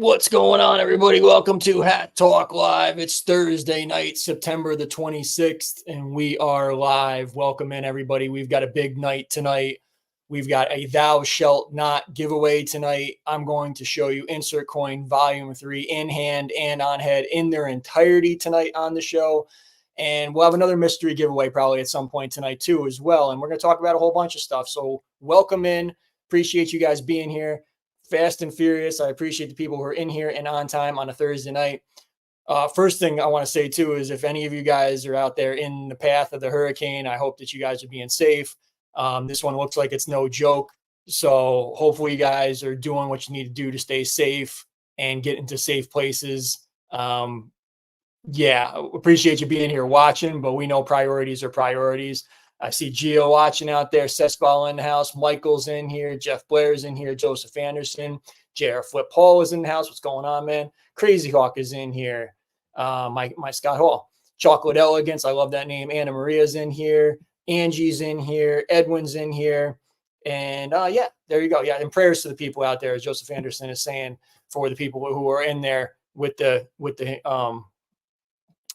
What's going on, everybody? Welcome to Hat Talk Live. It's Thursday night, September the 26th, and we are live. Welcome in, everybody. We've got a big night tonight. We've got a Thou Shalt Not giveaway tonight. I'm going to show you Insert Coin Volume 3 in hand and on head in their entirety tonight on the show. And we'll have another mystery giveaway probably at some point tonight, too, as well. And we're going to talk about a whole bunch of stuff. So welcome in. Appreciate you guys being here. Fast and furious. I appreciate the people who are in here and on time on a Thursday night. First thing I want to say too is if any of you guys are out there in the path of the hurricane, I hope that you guys are being safe. This one looks like it's no joke. So hopefully you guys are doing what you need to do to stay safe and get into safe places. Yeah, appreciate you being here watching, but we know priorities are priorities. I see Gio watching out there, Sesball in the house, Michael's in here, Jeff Blair's in here, Joseph Anderson, J.R. Flip Paul is in the house. What's going on, man? Crazy Hawk is in here. My Scott Hall. Chocolate Elegance, I love that name. Anna Maria's in here. Angie's in here. Edwin's in here. And yeah, there you go. Yeah, and prayers to the people out there, as Joseph Anderson is saying, for the people who are in there with the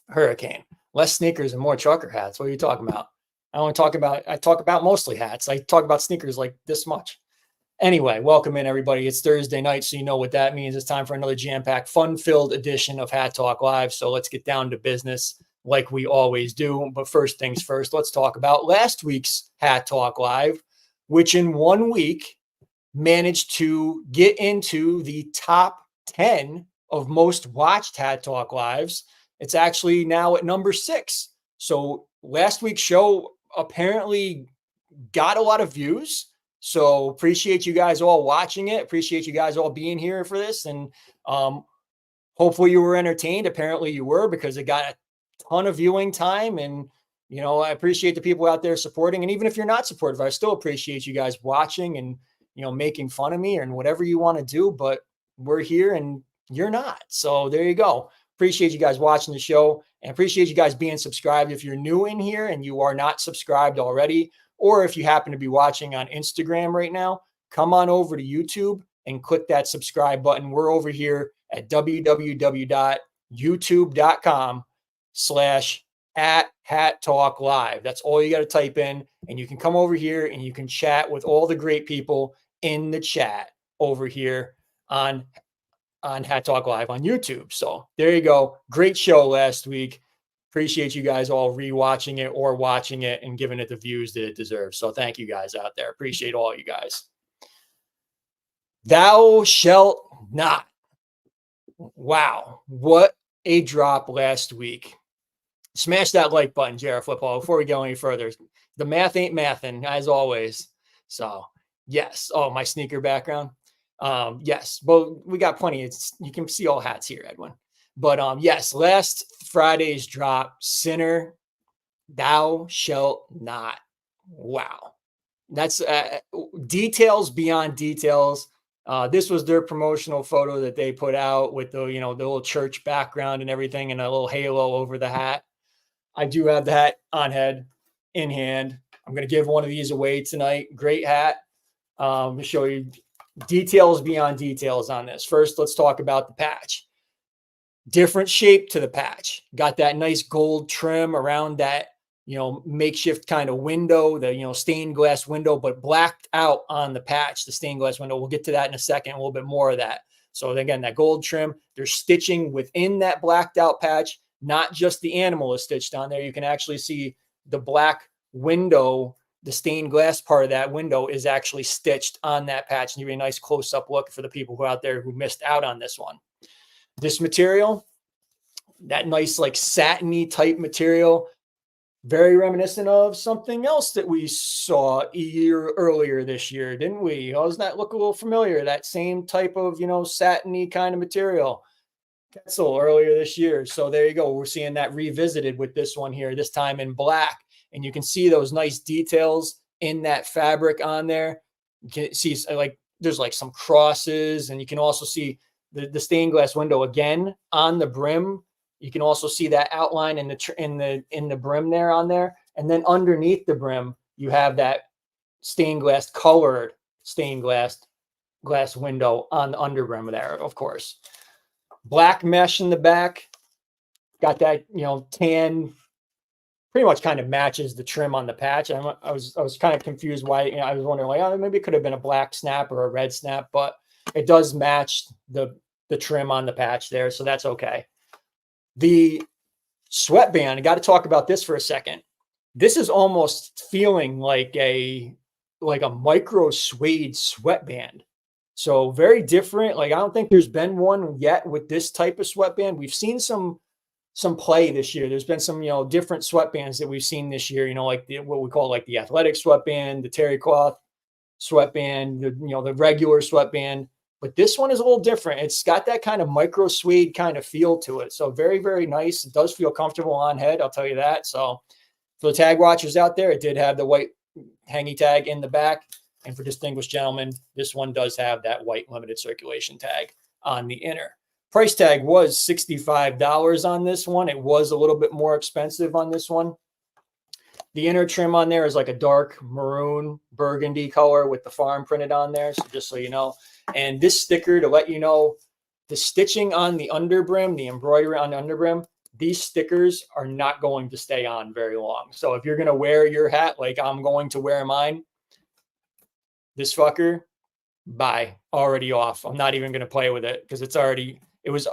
hurricane. Less sneakers and more trucker hats. What are you talking about? I talk about mostly hats. I talk about sneakers like this much. Anyway, welcome in, everybody. It's Thursday night, so you know what that means. It's time for another jam-packed, fun-filled edition of Hat Talk Live. So let's get down to business like we always do. But first things first, let's talk about last week's Hat Talk Live, which in 1 week managed to get into the top 10 of most watched Hat Talk Lives. It's actually now at number 6. So last week's show apparently got a lot of views. So appreciate you guys all watching it. Appreciate you guys all being here for this. And hopefully you were entertained. Apparently you were, because it got a ton of viewing time. And, you know, I appreciate the people out there supporting. And even if you're not supportive, I still appreciate you guys watching and, you know, making fun of me and whatever you want to do. But we're here and you're not. So there you go. Appreciate you guys watching the show, and appreciate you guys being subscribed. If you're new in here and you are not subscribed already, or if you happen to be watching on Instagram right now, come on over to YouTube and click that subscribe button. We're over here at www.youtube.com/@HatTalkLive. That's all you got to type in, and you can come over here and you can chat with all the great people in the chat over here on Hat Talk Live on YouTube. So there you go. Great show last week. Appreciate you guys all rewatching it or watching it and giving it the views that it deserves. So thank you guys out there. Appreciate all you guys. Thou shalt not. Wow. What a drop last week. Smash that like button, Jared Flipball, before we go any further. The math ain't mathing, as always. So yes. Oh, my sneaker background. Yes, but we got plenty. You can see all hats here, Edwin. But yes, last Friday's drop, Sinner, Thou Shalt Not. Wow. That's details beyond details. This was their promotional photo that they put out with the, you know, the little church background and everything and a little halo over the hat. I do have the hat on head, in hand. I'm going to give one of these away tonight. Great hat. To show you details beyond details on this. First, let's talk about the patch. Different shape to the patch. Got that nice gold trim around that, you know, makeshift kind of window, the, you know, stained glass window, but blacked out on the patch, the stained glass window. We'll get to that in a second, a little bit more of that. So again, that gold trim, there's stitching within that blacked out patch, not just the animal is stitched on there. You can actually see the black window. The stained glass part of that window is actually stitched on that patch, and give you a nice close-up look for the people who are out there who missed out on this one. This material, that nice like satiny type material, very reminiscent of something else that we saw a year earlier this year, didn't we? Doesn't that look a little familiar? That same type of, you know, satiny kind of material. Ketzel earlier this year. So there you go. We're seeing that revisited with this one here, this time in black. And you can see those nice details in that fabric on there. You can see like there's like some crosses, and you can also see the stained glass window again on the brim. You can also see that outline in the brim there on there. And then underneath the brim, you have that stained glass window on the under brim there, of course. Black mesh in the back. Got that, tan, pretty much kind of matches the trim on the patch. I was kind of confused why, I was wondering like, oh, maybe it could have been a black snap or a red snap, but it does match the trim on the patch there. So that's okay. The sweatband, I got to talk about this for a second. This is almost feeling like a micro suede sweatband. So very different. Like I don't think there's been one yet with this type of sweatband. We've seen some play this year. There's been some, different sweatbands that we've seen this year, like what we call like the athletic sweatband, the terry cloth sweatband, the regular sweatband. But this one is a little different. It's got that kind of micro suede kind of feel to it. So very, very nice. It does feel comfortable on head. I'll tell you that. So for the tag watchers out there, it did have the white hangy tag in the back. And for distinguished gentlemen, this one does have that white limited circulation tag on the inner. Price tag was $65 on this one. It was a little bit more expensive on this one. The inner trim on there is like a dark maroon burgundy color with the farm printed on there. So just so you know. And this sticker, to let you know, the stitching on the underbrim, the embroidery on the underbrim, these stickers are not going to stay on very long. So if you're going to wear your hat like I'm going to wear mine, this fucker, bye, already off. I'm not even going to play with it because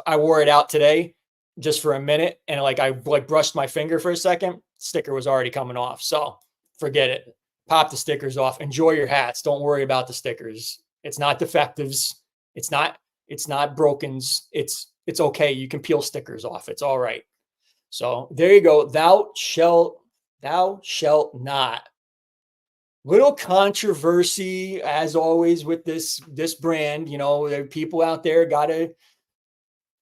I wore it out today just for a minute. And I brushed my finger for a second. Sticker was already coming off. So forget it. Pop the stickers off. Enjoy your hats. Don't worry about the stickers. It's not defectives. It's not brokens. It's okay. You can peel stickers off. It's all right. So there you go. Thou shalt not. Little controversy as always with this brand. There are people out there got to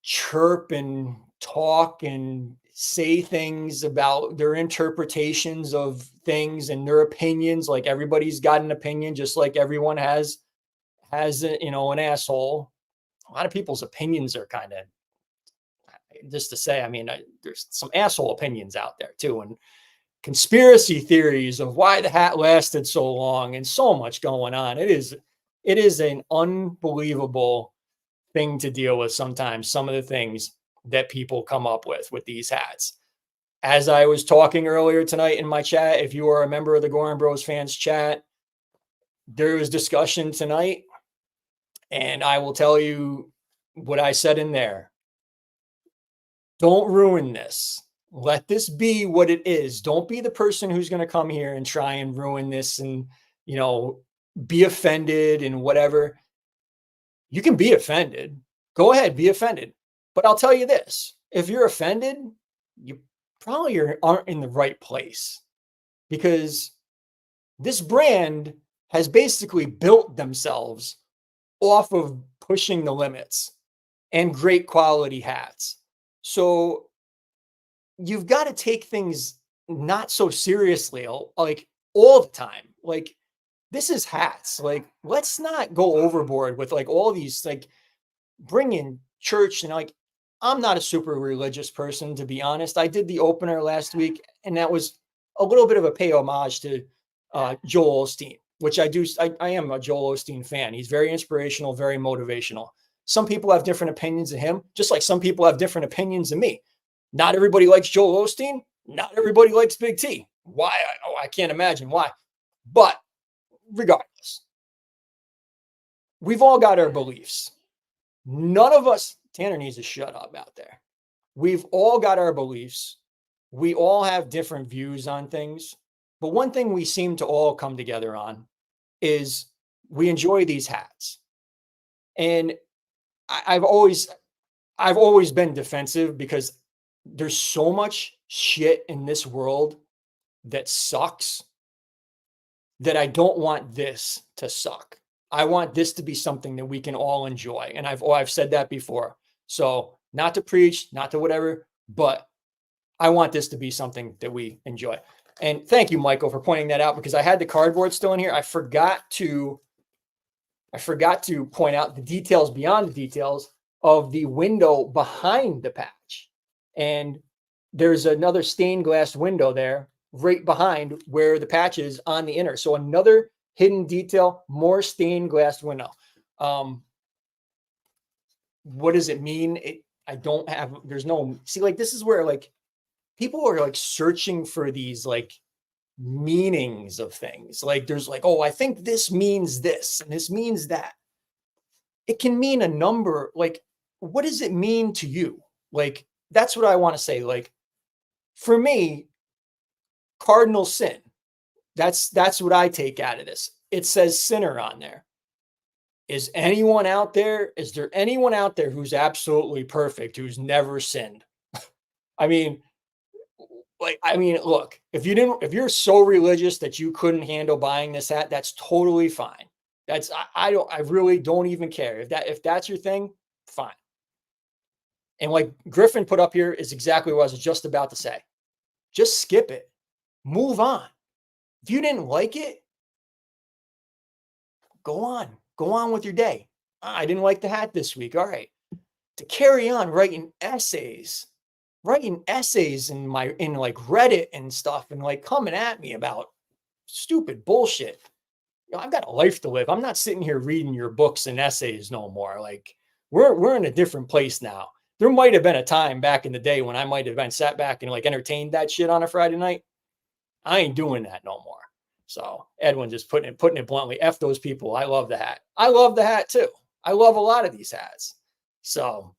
chirp and talk and say things about their interpretations of things and their opinions. Like everybody's got an opinion, just like everyone has an asshole. A lot of people's opinions are kind of, just to say, there's some asshole opinions out there too. And conspiracy theories of why the hat lasted so long and so much going on. It is an unbelievable thing to deal with sometimes, some of the things that people come up with these hats. As I was talking earlier tonight in my chat, if you are a member of the Goorin Bros fans chat, there was discussion tonight, and I will tell you what I said in there. Don't ruin this. Let this be what it is. Don't be the person who's going to come here and try and ruin this and, be offended and whatever. You can be offended. Go ahead, be offended. But I'll tell you this. If you're offended, you probably aren't in the right place, because this brand has basically built themselves off of pushing the limits and great quality hats. So you've got to take things not so seriously, like all the time. Like, this is hats. Like, let's not go overboard with like all these, like, bring in church. And like, I'm not a super religious person, to be honest. I did the opener last week, and that was a little bit of a pay homage to Joel Osteen, which I do. I am a Joel Osteen fan. He's very inspirational, very motivational. Some people have different opinions of him, just like some people have different opinions of me. Not everybody likes Joel Osteen. Not everybody likes Big T. Why? I can't imagine why. But regardless, we've all got our beliefs. None of us, Tanner needs to shut up out there. We've all got our beliefs. We all have different views on things. But one thing we seem to all come together on is we enjoy these hats. And I've always been defensive, because there's so much shit in this world that sucks, that I don't want this to suck. I want this to be something that we can all enjoy. And I've said that before. So not to preach, not to whatever, but I want this to be something that we enjoy. And thank you, Michael, for pointing that out, because I had the cardboard still in here. I forgot to point out the details beyond the details of the window behind the patch. And there's another stained glass window there right behind where the patch is on the inner. So another hidden detail, more stained glass window. What does it mean? I don't have, there's no, see, like, this is where like people are like searching for these like meanings of things. Like there's like, oh, I think this means this and this means that. It can mean a number. Like, what does it mean to you? Like, that's what I want to say. Like, for me, cardinal sin. That's what I take out of this. It says sinner on there. Is anyone out there? Is there anyone out there who's absolutely perfect, who's never sinned? I mean, look, if you're so religious that you couldn't handle buying this hat, that's totally fine. I really don't even care. If that's your thing, fine. And like Griffin put up here is exactly what I was just about to say. Just skip it. Move on. If you didn't like it, go on. Go on with your day. I didn't like the hat this week. All right. To carry on writing essays in like Reddit and stuff and like coming at me about stupid bullshit. You know, I've got a life to live. I'm not sitting here reading your books and essays no more. Like we're in a different place now. There might have been a time back in the day when I might have been sat back and like entertained that shit on a Friday night. I ain't doing that no more. So Edwin just putting it bluntly, F those people. I love the hat. I love the hat too. I love a lot of these hats. So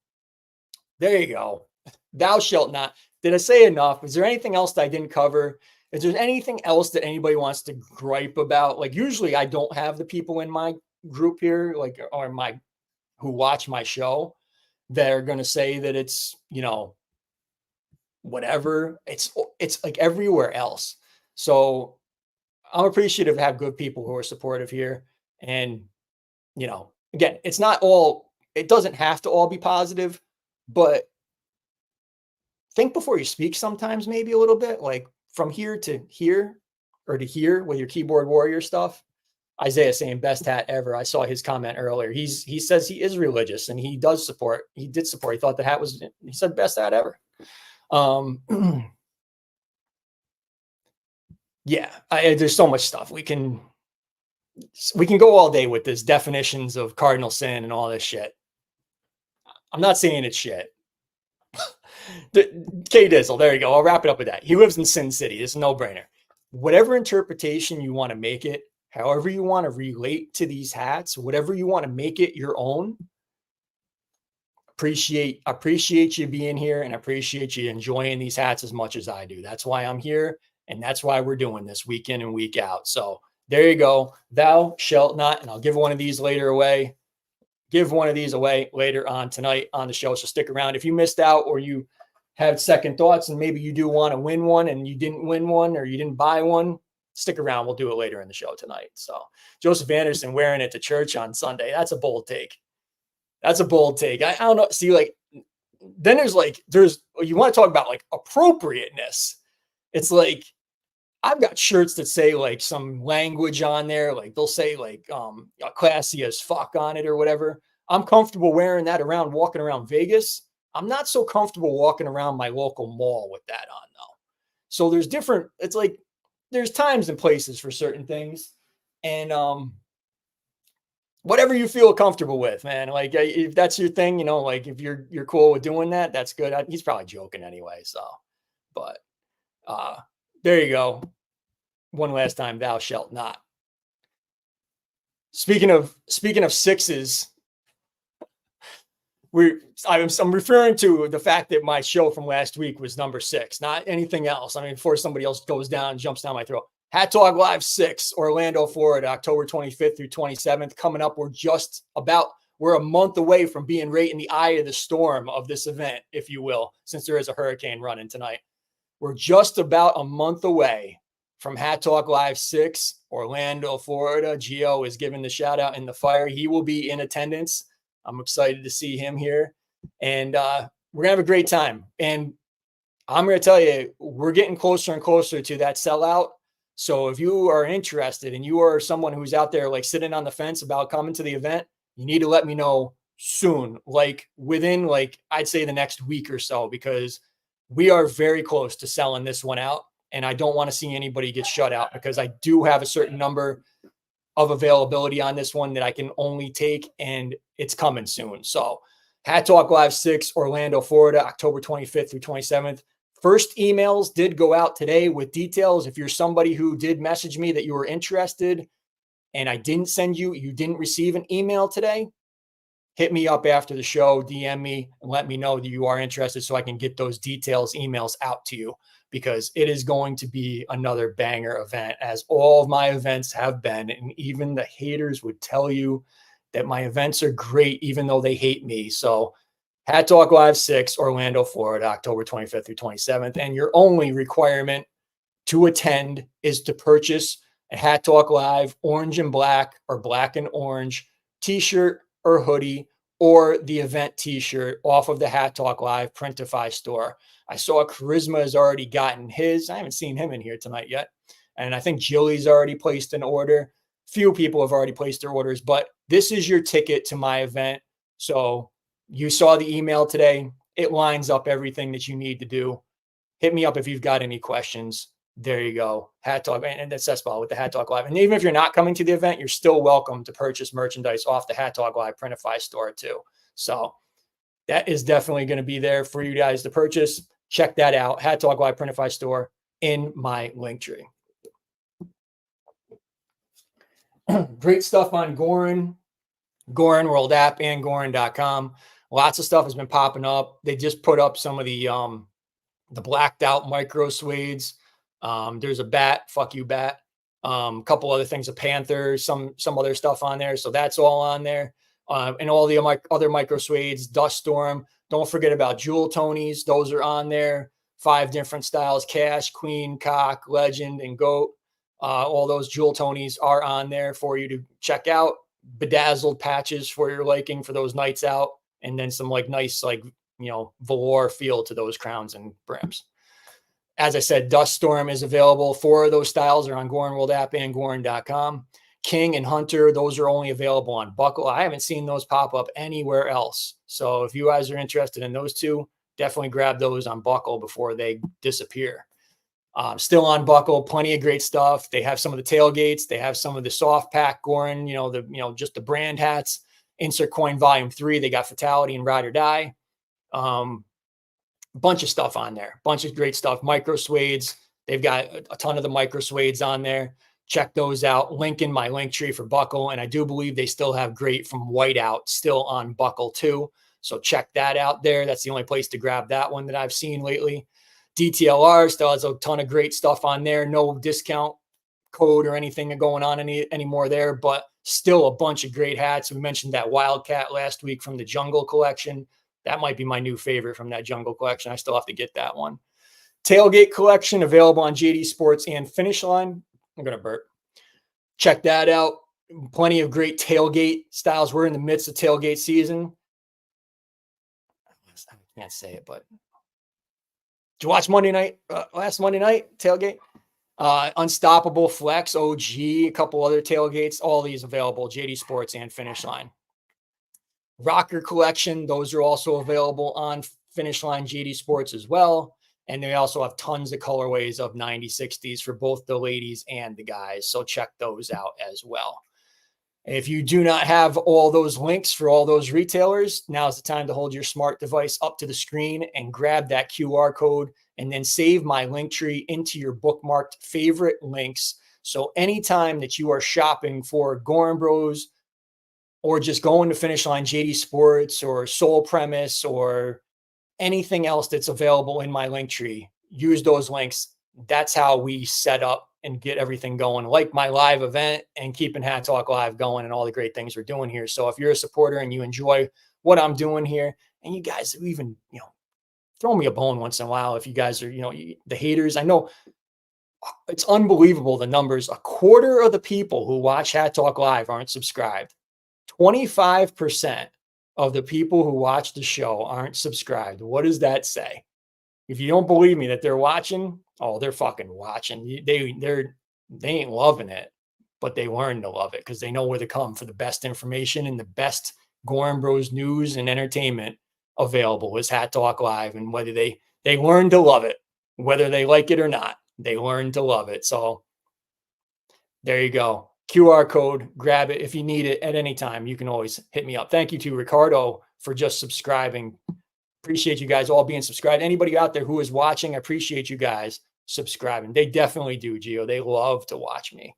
there you go. Thou shalt not. Did I say enough? Is there anything else that I didn't cover? Is there anything else that anybody wants to gripe about? Like usually I don't have the people in my group here, like, or who watch my show that are going to say that it's, you know, whatever. It's like everywhere else. So I'm appreciative to have good people who are supportive here. And, you know, again, it doesn't have to all be positive, but think before you speak sometimes, maybe a little bit, like from here to here or to here with your keyboard warrior stuff. Isaiah saying best hat ever. I saw his comment earlier. He says he is religious and he did support. He thought the hat was, he said best hat ever. Yeah, there's so much stuff. We can go all day with this definitions of cardinal sin and all this shit. I'm not saying it's shit. K Dizzle, there you go. I'll wrap it up with that. He lives in Sin City. It's a no-brainer. Whatever interpretation you want to make it, however you want to relate to these hats, whatever you want to make it your own, appreciate you being here and appreciate you enjoying these hats as much as I do. That's why I'm here, and that's why we're doing this week in and week out. So there you go. Thou shalt not, and I'll give one of these away later on tonight on the show. So stick around. If you missed out or you have second thoughts and maybe you do want to win one and you didn't win one or you didn't buy one, stick around. We'll do it later in the show tonight. So Joseph Anderson wearing it to church on Sunday. That's a bold take. I don't know. See, like, then you want to talk about like appropriateness. It's like, I've got shirts that say like some language on there. Like they'll say like, classy as fuck on it or whatever. I'm comfortable wearing that walking around Vegas. I'm not so comfortable walking around my local mall with that on though. So it's like, there's times and places for certain things. And, whatever you feel comfortable with, man. Like if that's your thing, you know, like if you're cool with doing that, that's good. He's probably joking anyway. So, but, there you go. One last time, thou shalt not. Speaking of sixes, I'm referring to the fact that my show from last week was number 6, not anything else. I mean, before somebody else goes down and jumps down my throat. Hat Talk Live 6, Orlando, Florida, October 25th through 27th. Coming up, we're a month away from being right in the eye of the storm of this event, if you will, since there is a hurricane running tonight. We're just about a month away from Hat Talk Live 6, Orlando, Florida. Gio is giving the shout out in the fire. He will be in attendance. I'm excited to see him here. And we're going to have a great time. And I'm going to tell you, we're getting closer and closer to that sellout. So if you are interested and you are someone who's out there like sitting on the fence about coming to the event, you need to let me know soon, like within like I'd say the next week or so, because we are very close to selling this one out. And I don't want to see anybody get shut out because I do have a certain number of availability on this one that I can only take, and it's coming soon. So Hat Talk Live 6, Orlando, Florida, October 25th through 27th. First emails did go out today with details. If you're somebody who did message me that you were interested and I didn't send you, you didn't receive an email today, hit me up after the show, DM me, and let me know that you are interested so I can get those details, emails out to you, because it is going to be another banger event, as all of my events have been. And even the haters would tell you that my events are great, even though they hate me. So, Hat Talk Live 6, Orlando, Florida, October 25th through 27th. And your only requirement to attend is to purchase a Hat Talk Live orange and black or black and orange t-shirt or hoodie, or the event t-shirt off of the Hat Talk Live Printify store. I saw Charisma has already gotten his. I haven't seen him in here tonight yet. And I think Jilly's already placed an order. Few people have already placed their orders, but this is your ticket to my event. So you saw the email today. It lines up everything that you need to do. Hit me up if you've got any questions. There you go. Hat Talk, and that's Cesspool with the Hat Talk Live. And even if you're not coming to the event, you're still welcome to purchase merchandise off the Hat Talk Live Printify store too. So that is definitely going to be there for you guys to purchase. Check that out. Hat Talk Live Printify store in my link tree. Great stuff on Goorin World app, and Goorin.com. Lots of stuff has been popping up. They just put up some of the blacked out micro suedes. There's a bat, fuck you bat. A couple other things, a panther, some other stuff on there. So that's all on there. And all the other micro suedes, Dust Storm. Don't forget about Jewel Tonys. Those are on there. 5 different styles: Cash, Queen, Cock, Legend, and Goat. All those Jewel Tonys are on there for you to check out. Bedazzled patches for your liking for those nights out. And then some nice, velour feel to those crowns and brims. As I said, Dust Storm is available. 4 of those styles are on Goorin World app and Goorin.com. King and Hunter, those are only available on Buckle. I haven't seen those pop up anywhere else. So if you guys are interested in those 2, definitely grab those on Buckle before they disappear. Still on Buckle, plenty of great stuff. They have some of the tailgates. They have some of the soft pack Goorin, just the brand hats. Insert Coin Volume 3. They got Fatality and Ride or Die. Bunch of stuff on there. Bunch of great stuff. Micro suedes. They've got a ton of the micro suedes on there. Check those out. Link in my link tree for Buckle. And I do believe they still have great from Whiteout still on Buckle too. So check that out there. That's the only place to grab that one that I've seen lately. DTLR still has a ton of great stuff on there. No discount code or anything going on anymore there, but still a bunch of great hats. We mentioned that Wildcat last week from the Jungle collection. That might be my new favorite from that Jungle collection. I still have to get that one. Tailgate collection available on JD Sports and Finish Line. I'm going to burp. Check that out. Plenty of great tailgate styles. We're in the midst of tailgate season. I can't say it, but did you watch Monday night? Last Monday night tailgate? Unstoppable Flex, OG, a couple other tailgates. All these available, JD Sports and Finish Line. Rocker collection, those are also available on Finish Line, JD Sports as well. And they also have tons of colorways of 90/60s for both the ladies and the guys. So check those out as well. If you do not have all those links for all those retailers, now's the time to hold your smart device up to the screen and grab that QR code and then save my link tree into your bookmarked favorite links. So anytime that you are shopping for Goorin Bros or just going to Finish Line, JD Sports or Soul Premise or anything else that's available in my link tree, use those links. That's how we set up and get everything going, like my live event and keeping Hat Talk Live going and all the great things we're doing here. So if you're a supporter and you enjoy what I'm doing here, and you guys even, throw me a bone once in a while, if you guys are, the haters, I know it's unbelievable the numbers. A quarter of the people who watch Hat Talk Live aren't subscribed. 25% of the people who watch the show aren't subscribed. What does that say? If you don't believe me that they're watching, oh, they're fucking watching. They ain't loving it, but they learn to love it because they know where to come for the best information and the best Goorin Bros news and entertainment available is Hat Talk Live. And whether they learn to love it, whether they like it or not, they learn to love it. So there you go. QR code, grab it. If you need it at any time, you can always hit me up. Thank you to Ricardo for just subscribing. Appreciate you guys all being subscribed. Anybody out there who is watching, I appreciate you guys subscribing. They definitely do, Gio. They love to watch me.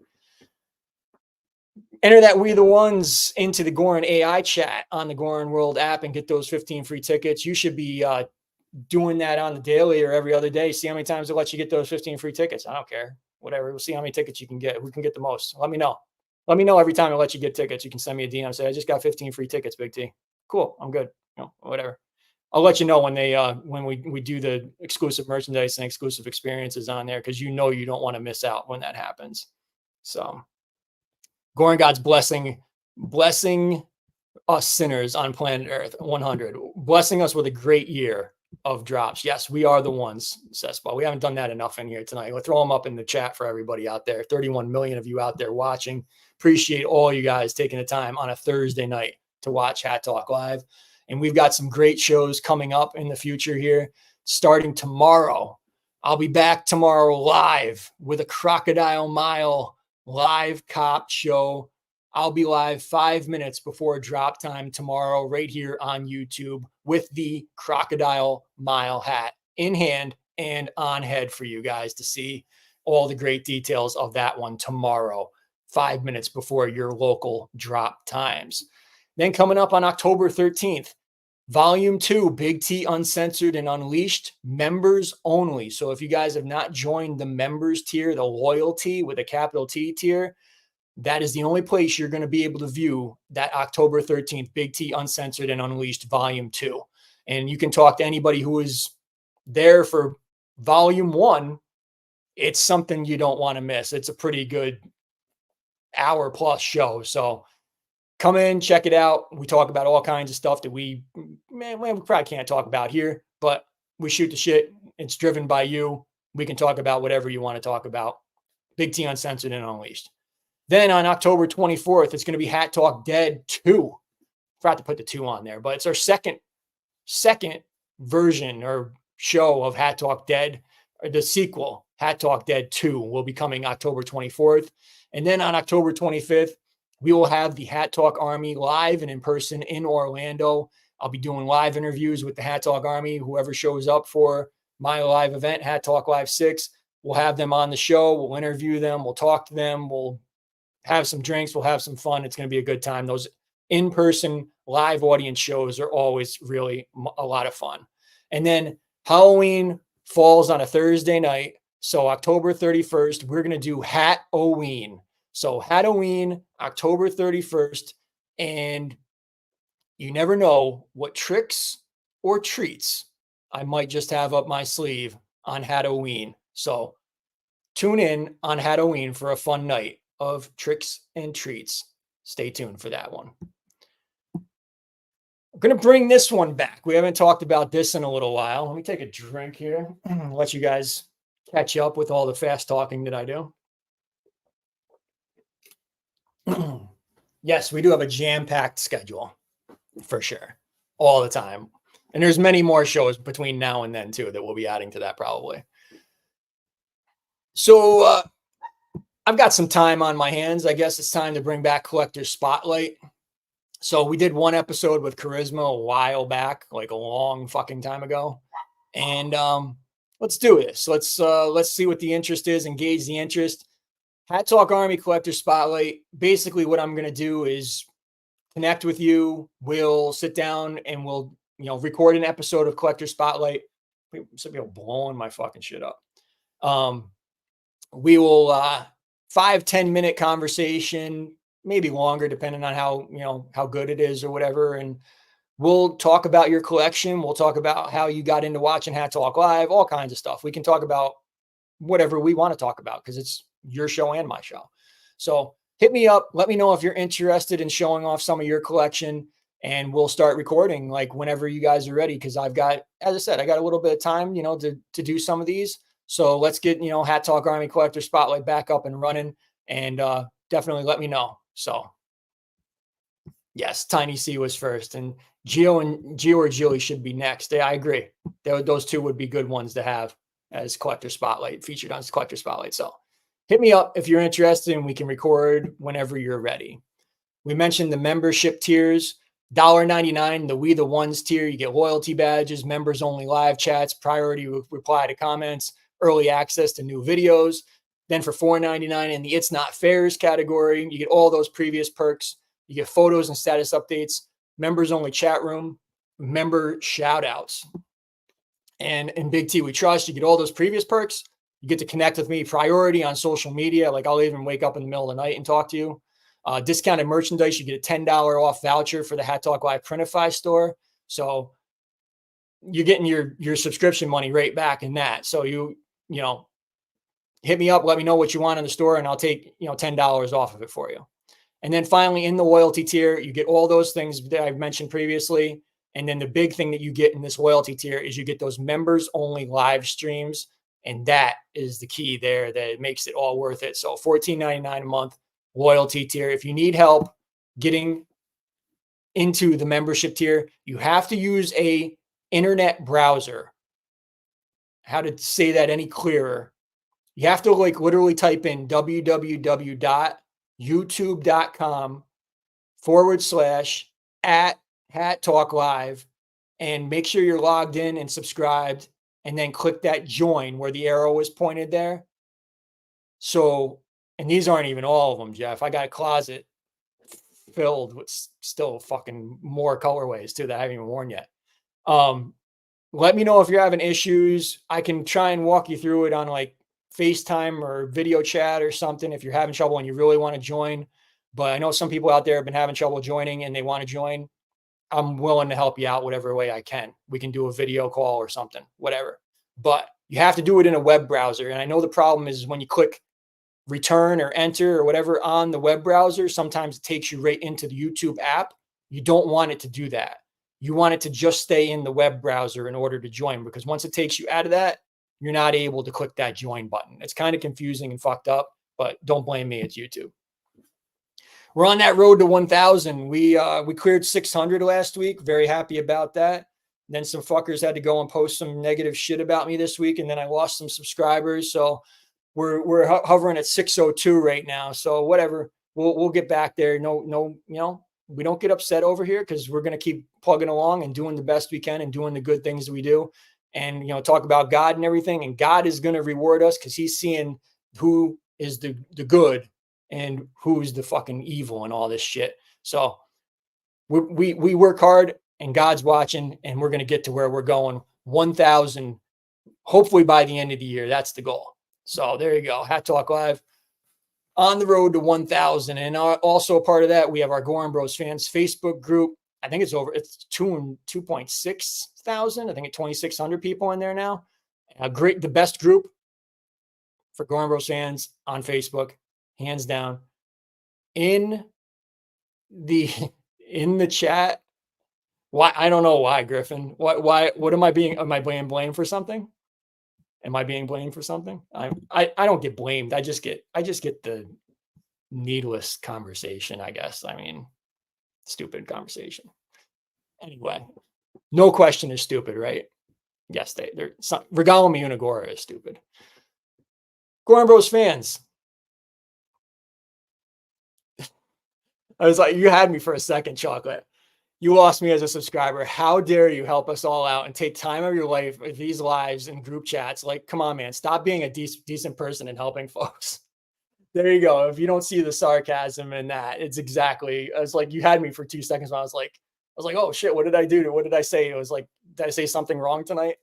Enter that We the Ones into the Goorin AI chat on the Goorin World app and get those 15 free tickets. You should be doing that on the daily or every other day. See how many times it lets you get those 15 free tickets. I don't care. Whatever. We'll see how many tickets you can get. Who can get the most? Let me know. Let me know every time it lets you get tickets. You can send me a DM and say, I just got 15 free tickets, Big T. Cool. I'm good. Whatever. I'll let you know when they when we do the exclusive merchandise and exclusive experiences on there, because you don't want to miss out when that happens. So Goorin God's blessing us sinners on planet Earth 100, blessing us with a great year of drops. Yes, we are the ones, Cesspool. We haven't done that enough in here tonight. We'll throw them up in the chat for everybody out there. 31 million of you out there watching. Appreciate all you guys taking the time on a Thursday night to watch Hat Talk Live. And we've got some great shows coming up in the future here. Starting tomorrow, I'll be back tomorrow live with a Crocodile Mile live cop show. I'll be live 5 minutes before drop time tomorrow right here on YouTube with the Crocodile Mile hat in hand and on head for you guys to see all the great details of that one tomorrow, 5 minutes before your local drop times. Then coming up on October 13th, Volume 2, Big T Uncensored and Unleashed, members only. So if you guys have not joined the members tier, the loyalty with a capital T tier, that is the only place you're going to be able to view that October 13th, Big T Uncensored and Unleashed Volume 2. And you can talk to anybody who is there for Volume 1. It's something you don't want to miss. It's a pretty good hour-plus show. So come in, check it out. We talk about all kinds of stuff that we probably can't talk about here, but we shoot the shit. It's driven by you. We can talk about whatever you want to talk about. Big T Uncensored and Unleashed. Then on October 24th, it's going to be Hat Talk Dead 2. Forgot to put the 2 on there, but it's our second version or show of Hat Talk Dead, or the sequel, Hat Talk Dead 2, will be coming October 24th. And then on October 25th, we will have the Hat Talk Army live and in person in Orlando. I'll be doing live interviews with the Hat Talk Army. Whoever shows up for my live event, Hat Talk Live 6, we'll have them on the show. We'll interview them. We'll talk to them. We'll have some drinks. We'll have some fun. It's going to be a good time. Those in-person live audience shows are always really a lot of fun. And then Halloween falls on a Thursday night. So October 31st, we're going to do Hat-O-Ween. So Halloween, October 31st, and you never know what tricks or treats I might just have up my sleeve on Halloween. So tune in on Halloween for a fun night of tricks and treats. Stay tuned for that one. I'm going to bring this one back. We haven't talked about this in a little while. Let me take a drink here and let you guys catch up with all the fast talking that I do. Yes, we do have a jam-packed schedule for sure, all the time. And there's many more shows between now and then too that we'll be adding to that probably. So I've got some time on my hands. I guess it's time to bring back Collector Spotlight. So we did one episode with Charisma a while back, like a long fucking time ago. And let's do this. Let's see what the interest is, engage the interest. Hat Talk Army Collector Spotlight. Basically what I'm going to do is connect with you. We'll sit down and we'll, record an episode of Collector Spotlight. Some people blowing my fucking shit up. We will 5-10 minute conversation, maybe longer, depending on how good it is or whatever. And we'll talk about your collection. We'll talk about how you got into watching Hat Talk Live, all kinds of stuff. We can talk about whatever we want to talk about because it's your show and my show. So hit me up. Let me know if you're interested in showing off some of your collection, and we'll start recording like whenever you guys are ready. Because I've got, as I said, I got a little bit of time, to do some of these. So let's get, Hat Talk Army Collector Spotlight back up and running, and definitely let me know. So yes, Tiny C was first, and Gio or Jilly should be next. Yeah, I agree. Those two would be good ones to have as Collector Spotlight, featured on Collector Spotlight. So Hit me up if you're interested and we can record whenever you're ready. We mentioned the membership tiers. $1.99, the We the Ones tier. You get loyalty badges, members only live chats, priority reply to comments, early access to new videos. Then for $4.99 in the It's Not Fairs category, you get all those previous perks. You get photos and status updates, members only chat room, member shout outs. And in Big T We Trust, you get all those previous perks. You get to connect with me priority on social media. Like I'll even wake up in the middle of the night and talk to you. Discounted merchandise, you get a $10 off voucher for the Hat Talk Live Printify store. So you're getting your subscription money right back in that. So you know, hit me up, let me know what you want in the store, and I'll take, $10 off of it for you. And then finally, in the loyalty tier, you get all those things that I've mentioned previously. And then the big thing that you get in this loyalty tier is you get those members only live streams. And that is the key there that it makes it all worth it. So $14.99 a month loyalty tier. If you need help getting into the membership tier, you have to use a internet browser. How to say that any clearer? You have to like literally type in www.youtube.com/@Hat Talk Live and make sure you're logged in and subscribed, and then click that join where the arrow is pointed there. So, and these aren't even all of them, Jeff. I got a closet filled with still fucking more colorways too that I haven't even worn yet. Let me know if you're having issues. I can try and walk you through it on like FaceTime or video chat or something if you're having trouble and you really want to join. But I know some people out there have been having trouble joining and they want to join. I'm willing to help you out whatever way I can. We can do a video call or something, whatever. But you have to do it in a web browser. And I know the problem is when you click return or enter or whatever on the web browser, sometimes it takes you right into the YouTube app. You don't want it to do that. You want it to just stay in the web browser in order to join, because once it takes you out of that, you're not able to click that join button. It's kind of confusing and fucked up, but don't blame me. It's YouTube. We're on that road to 1,000. We cleared 600 last week. Very happy about that. And then some fuckers had to go and post some negative shit about me this week, and then I lost some subscribers. So we're hovering at 602 right now. So whatever, we'll get back there. No, we don't get upset over here because we're going to keep plugging along and doing the best we can and doing the good things that we do, and talk about God and everything. And God is going to reward us because He's seeing who is the good and who's the fucking evil and all this shit. So we work hard and God's watching, and we're going to get to where we're going, 1,000, hopefully by the end of the year. That's the goal. So there you go. Hat Talk Live on the road to 1,000. And also a part of that, we have our Goorin Bros fans Facebook group. I think it's 2.6 thousand. I think it's 2,600 people in there now. The best group for Goorin Bros fans on Facebook, hands down. In the chat, why? I don't know why, Griffin. Why? What am I being blamed for something? Am I being blamed for something? I don't get blamed. I just get the needless conversation, I guess. I mean, stupid conversation. Anyway, no question is stupid, right? Yes, they're Regalami Unagora is stupid. Goorin Bros fans. I was like, you had me for a second, Chocolate. You lost me as a subscriber. How dare you help us all out and take time of your life with these lives and group chats? Like, come on, man. Stop being a decent person and helping folks. There you go. If you don't see the sarcasm in that, it's exactly. I was like, you had me for 2 seconds. I was like, oh shit, what did I do? What did I say? It was like, did I say something wrong tonight?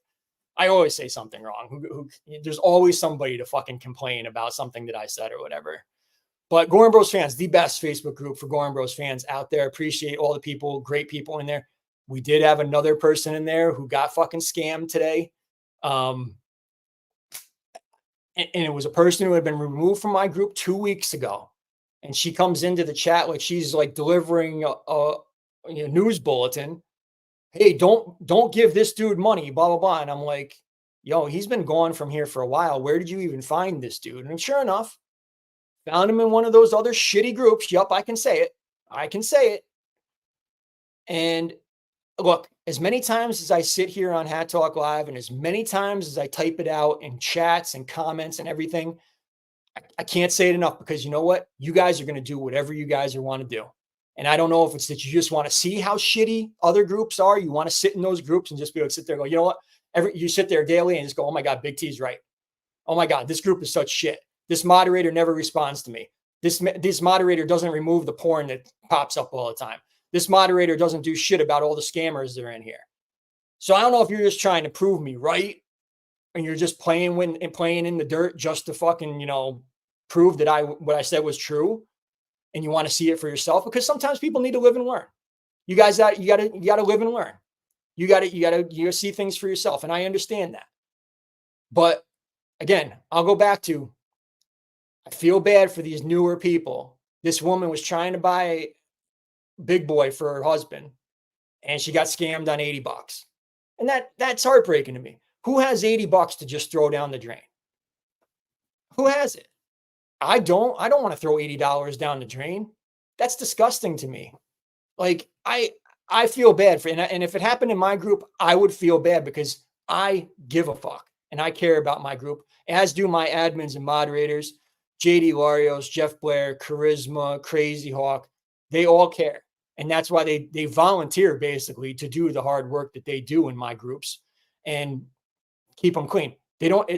I always say something wrong. There's always somebody to fucking complain about something that I said or whatever. But Goorin Bros fans, the best Facebook group for Goorin Bros fans out there. Appreciate all the people, great people in there. We did have another person in there who got fucking scammed today. And it was a person who had been removed from my group 2 weeks ago. And she comes into the chat like she's like delivering a news bulletin. Hey, don't give this dude money, blah, blah, blah. And I'm like, yo, he's been gone from here for a while. Where did you even find this dude? And sure enough, found him in one of those other shitty groups. Yup, I can say it. And look, as many times as I sit here on Hat Talk Live and as many times as I type it out in chats and comments and everything, I can't say it enough because you know what? You guys are going to do whatever you guys want to do. And I don't know if it's that you just want to see how shitty other groups are. You want to sit in those groups and just be able to sit there and go, you know what? You sit there daily and just go, oh my God, Big T's right. Oh my God, this group is such shit. This moderator never responds to me. This moderator doesn't remove the porn that pops up all the time. This moderator doesn't do shit about all the scammers that are in here. So I don't know if you're just trying to prove me right and you're just playing in the dirt just to fucking, prove that what I said was true and you want to see it for yourself, because sometimes people need to live and learn. You guys you gotta live and learn. You gotta see things for yourself. And I understand that. But again, I'll go back to, I feel bad for these newer people. This woman was trying to buy Big Boy for her husband and she got scammed on $80. And that's heartbreaking to me. Who has $80 to just throw down the drain? Who has it? I don't want to throw $80 down the drain. That's disgusting to me. Like I feel bad for, and if it happened in my group, I would feel bad because I give a fuck and I care about my group, as do my admins and moderators, JD Larios, Jeff Blair, Charisma, Crazy Hawk. They all care. And that's why they volunteer basically to do the hard work that they do in my groups and keep them clean. They don't,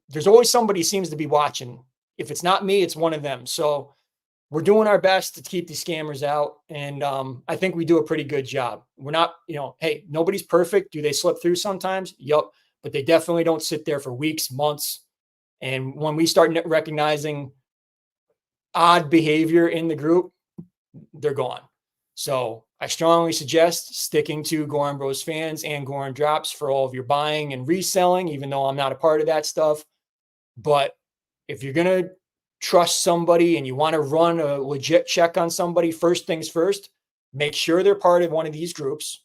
there's always somebody seems to be watching. If it's not me, it's one of them. So we're doing our best to keep these scammers out. And I think we do a pretty good job. We're not, hey, nobody's perfect. Do they slip through sometimes? Yup. But they definitely don't sit there for weeks, months. And when we start recognizing odd behavior in the group, they're gone. So I strongly suggest sticking to Goorin Bros Fans and Goorin Drops for all of your buying and reselling, even though I'm not a part of that stuff. But if you're going to trust somebody and you want to run a legit check on somebody, first things first, make sure they're part of one of these groups.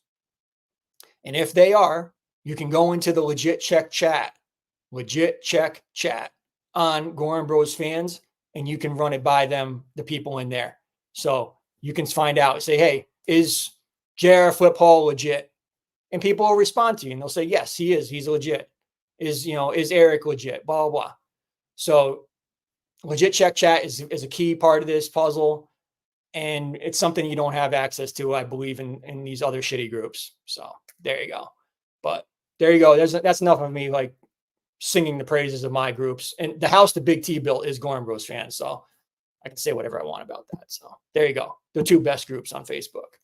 And if they are, you can go into the legit check chat on Goorin Bros Fans, and you can run it by them, the people in there. So you can find out, say, hey, is J.R. Flip Hall legit? And people will respond to you and they'll say, yes, he is. He's legit. Is Eric legit? Blah, blah, blah. So legit check chat is a key part of this puzzle. And it's something you don't have access to, I believe, in these other shitty groups. So there you go. But there you go. That's enough of me like singing the praises of my groups. And the house the Big T built is Goorin Bros Fans. So I can say whatever I want about that. So there you go. The two best groups on Facebook.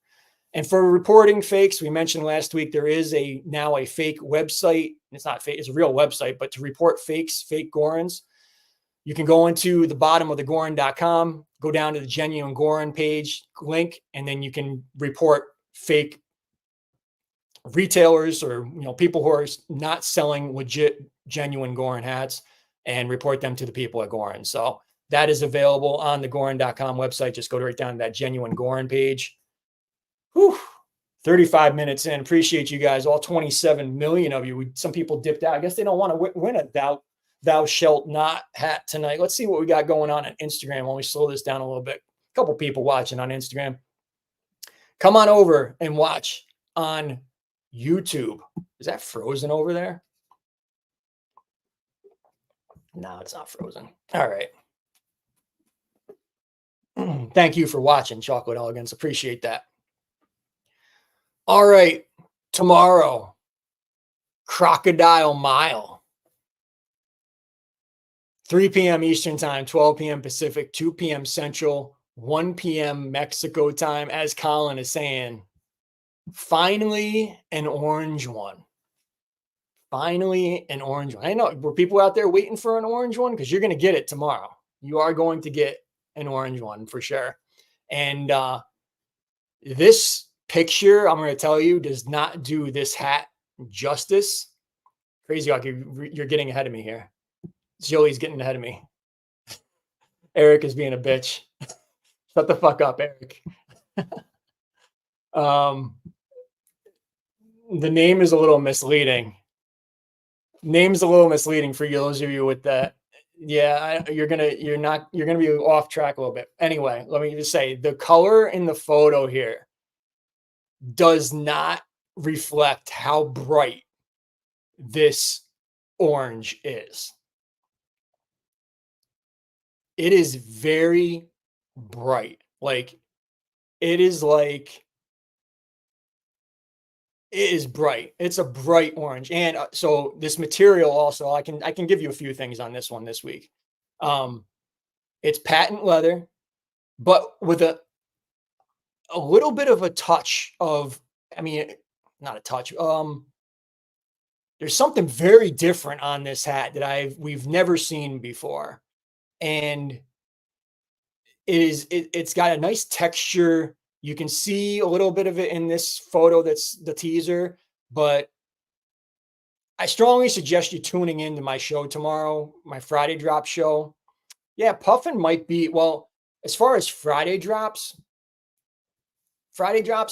And for reporting fakes, we mentioned last week, there is now a fake website. It's not fake, it's a real website, but to report fakes, fake Goorins, you can go into the bottom of the Goorin.com, go down to the Genuine Goorin page link, and then you can report fake retailers or people who are not selling legit, genuine Goorin hats, and report them to the people at Goorin. So that is available on the Goorin.com website. Just go right down to that Genuine Goorin page. Whew, 35 minutes in. Appreciate you guys, all 27 million of you. Some people dipped out. I guess they don't want to win a thou shalt not hat tonight. Let's see what we got going on Instagram while we slow this down a little bit. A couple people watching on Instagram. Come on over and watch on YouTube. Is that frozen over there? No, it's not frozen. All right. Thank you for watching, Chocolate Elegance. Appreciate that. All right. Tomorrow, Crocodile Mile. 3 p.m. Eastern Time, 12 p.m. Pacific, 2 p.m. Central, 1 p.m. Mexico time. As Colin is saying, finally an orange one. Finally an orange one. I know, were people out there waiting for an orange one? Because you're going to get it tomorrow. You are going to get an orange one for sure. And this picture, I'm going to tell you, does not do this hat justice. Crazy Hawk, you're getting ahead of me here. Joey's getting ahead of me. Eric is being a bitch. Shut the fuck up, Eric. The name is a little misleading. Name's a little misleading for you, those of you with that. Yeah, you're gonna be off track a little bit. Anyway, let me just say the color in the photo here does not reflect how bright this orange is. It is very bright. Like it is like it is bright. It's a bright orange. And so this material also, I can give you a few things on this one this week. Um, it's patent leather, but with a little bit of a touch of, I mean, not a touch. There's something very different on this hat that we've never seen before. And it's got a nice texture. You can see a little bit of it in this photo that's the teaser, but I strongly suggest you tuning into my show tomorrow, my Friday drop show. Yeah, Puffin might be, well, as far as Friday drops,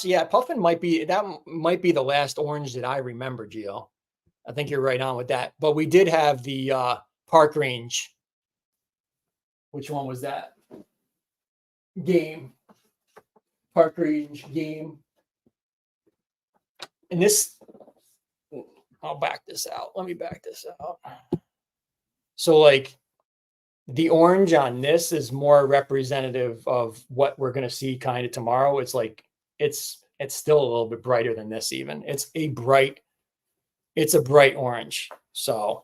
yeah, Puffin might be, might be the last orange that I remember, Gio. I think you're right on with that. But we did have the Park Range. Which one was that? Game. Park Range game. And this, I'll back this out. Let me back this out. So, like, the orange on this is more representative of what we're going to see kind of tomorrow. It's like, it's still a little bit brighter than this even. It's a bright orange. So,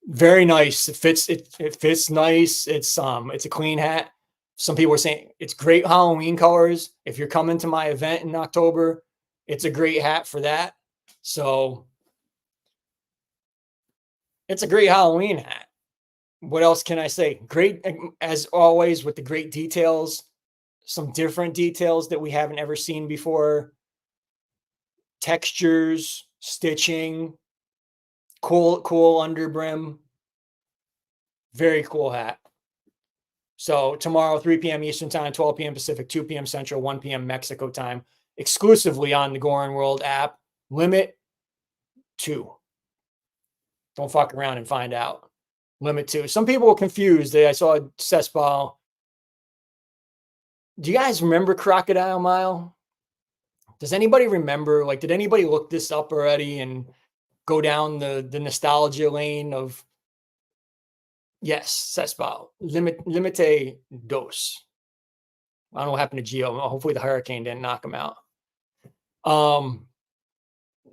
very nice. It fits nice. It's a clean hat. Some people are saying it's great Halloween colors. If you're coming to my event in October, it's a great hat for that. So it's a great Halloween hat. What else can I say? Great, as always, with the great details, some different details that we haven't ever seen before. Textures, stitching, cool under brim. Very cool hat. So tomorrow, 3 p.m. Eastern time, 12 p.m. Pacific, 2 p.m. Central, 1 p.m. Mexico time, exclusively on the Goorin World app. Limit 2. Don't fuck around and find out. Limit 2. Some people were confused. I saw Cessball. Do you guys remember Crocodile Mile? Does anybody remember? Like, did anybody look this up already and go down the nostalgia lane of, yes, Cessball. Limite dos. I don't know what happened to Gio. Hopefully the hurricane didn't knock him out.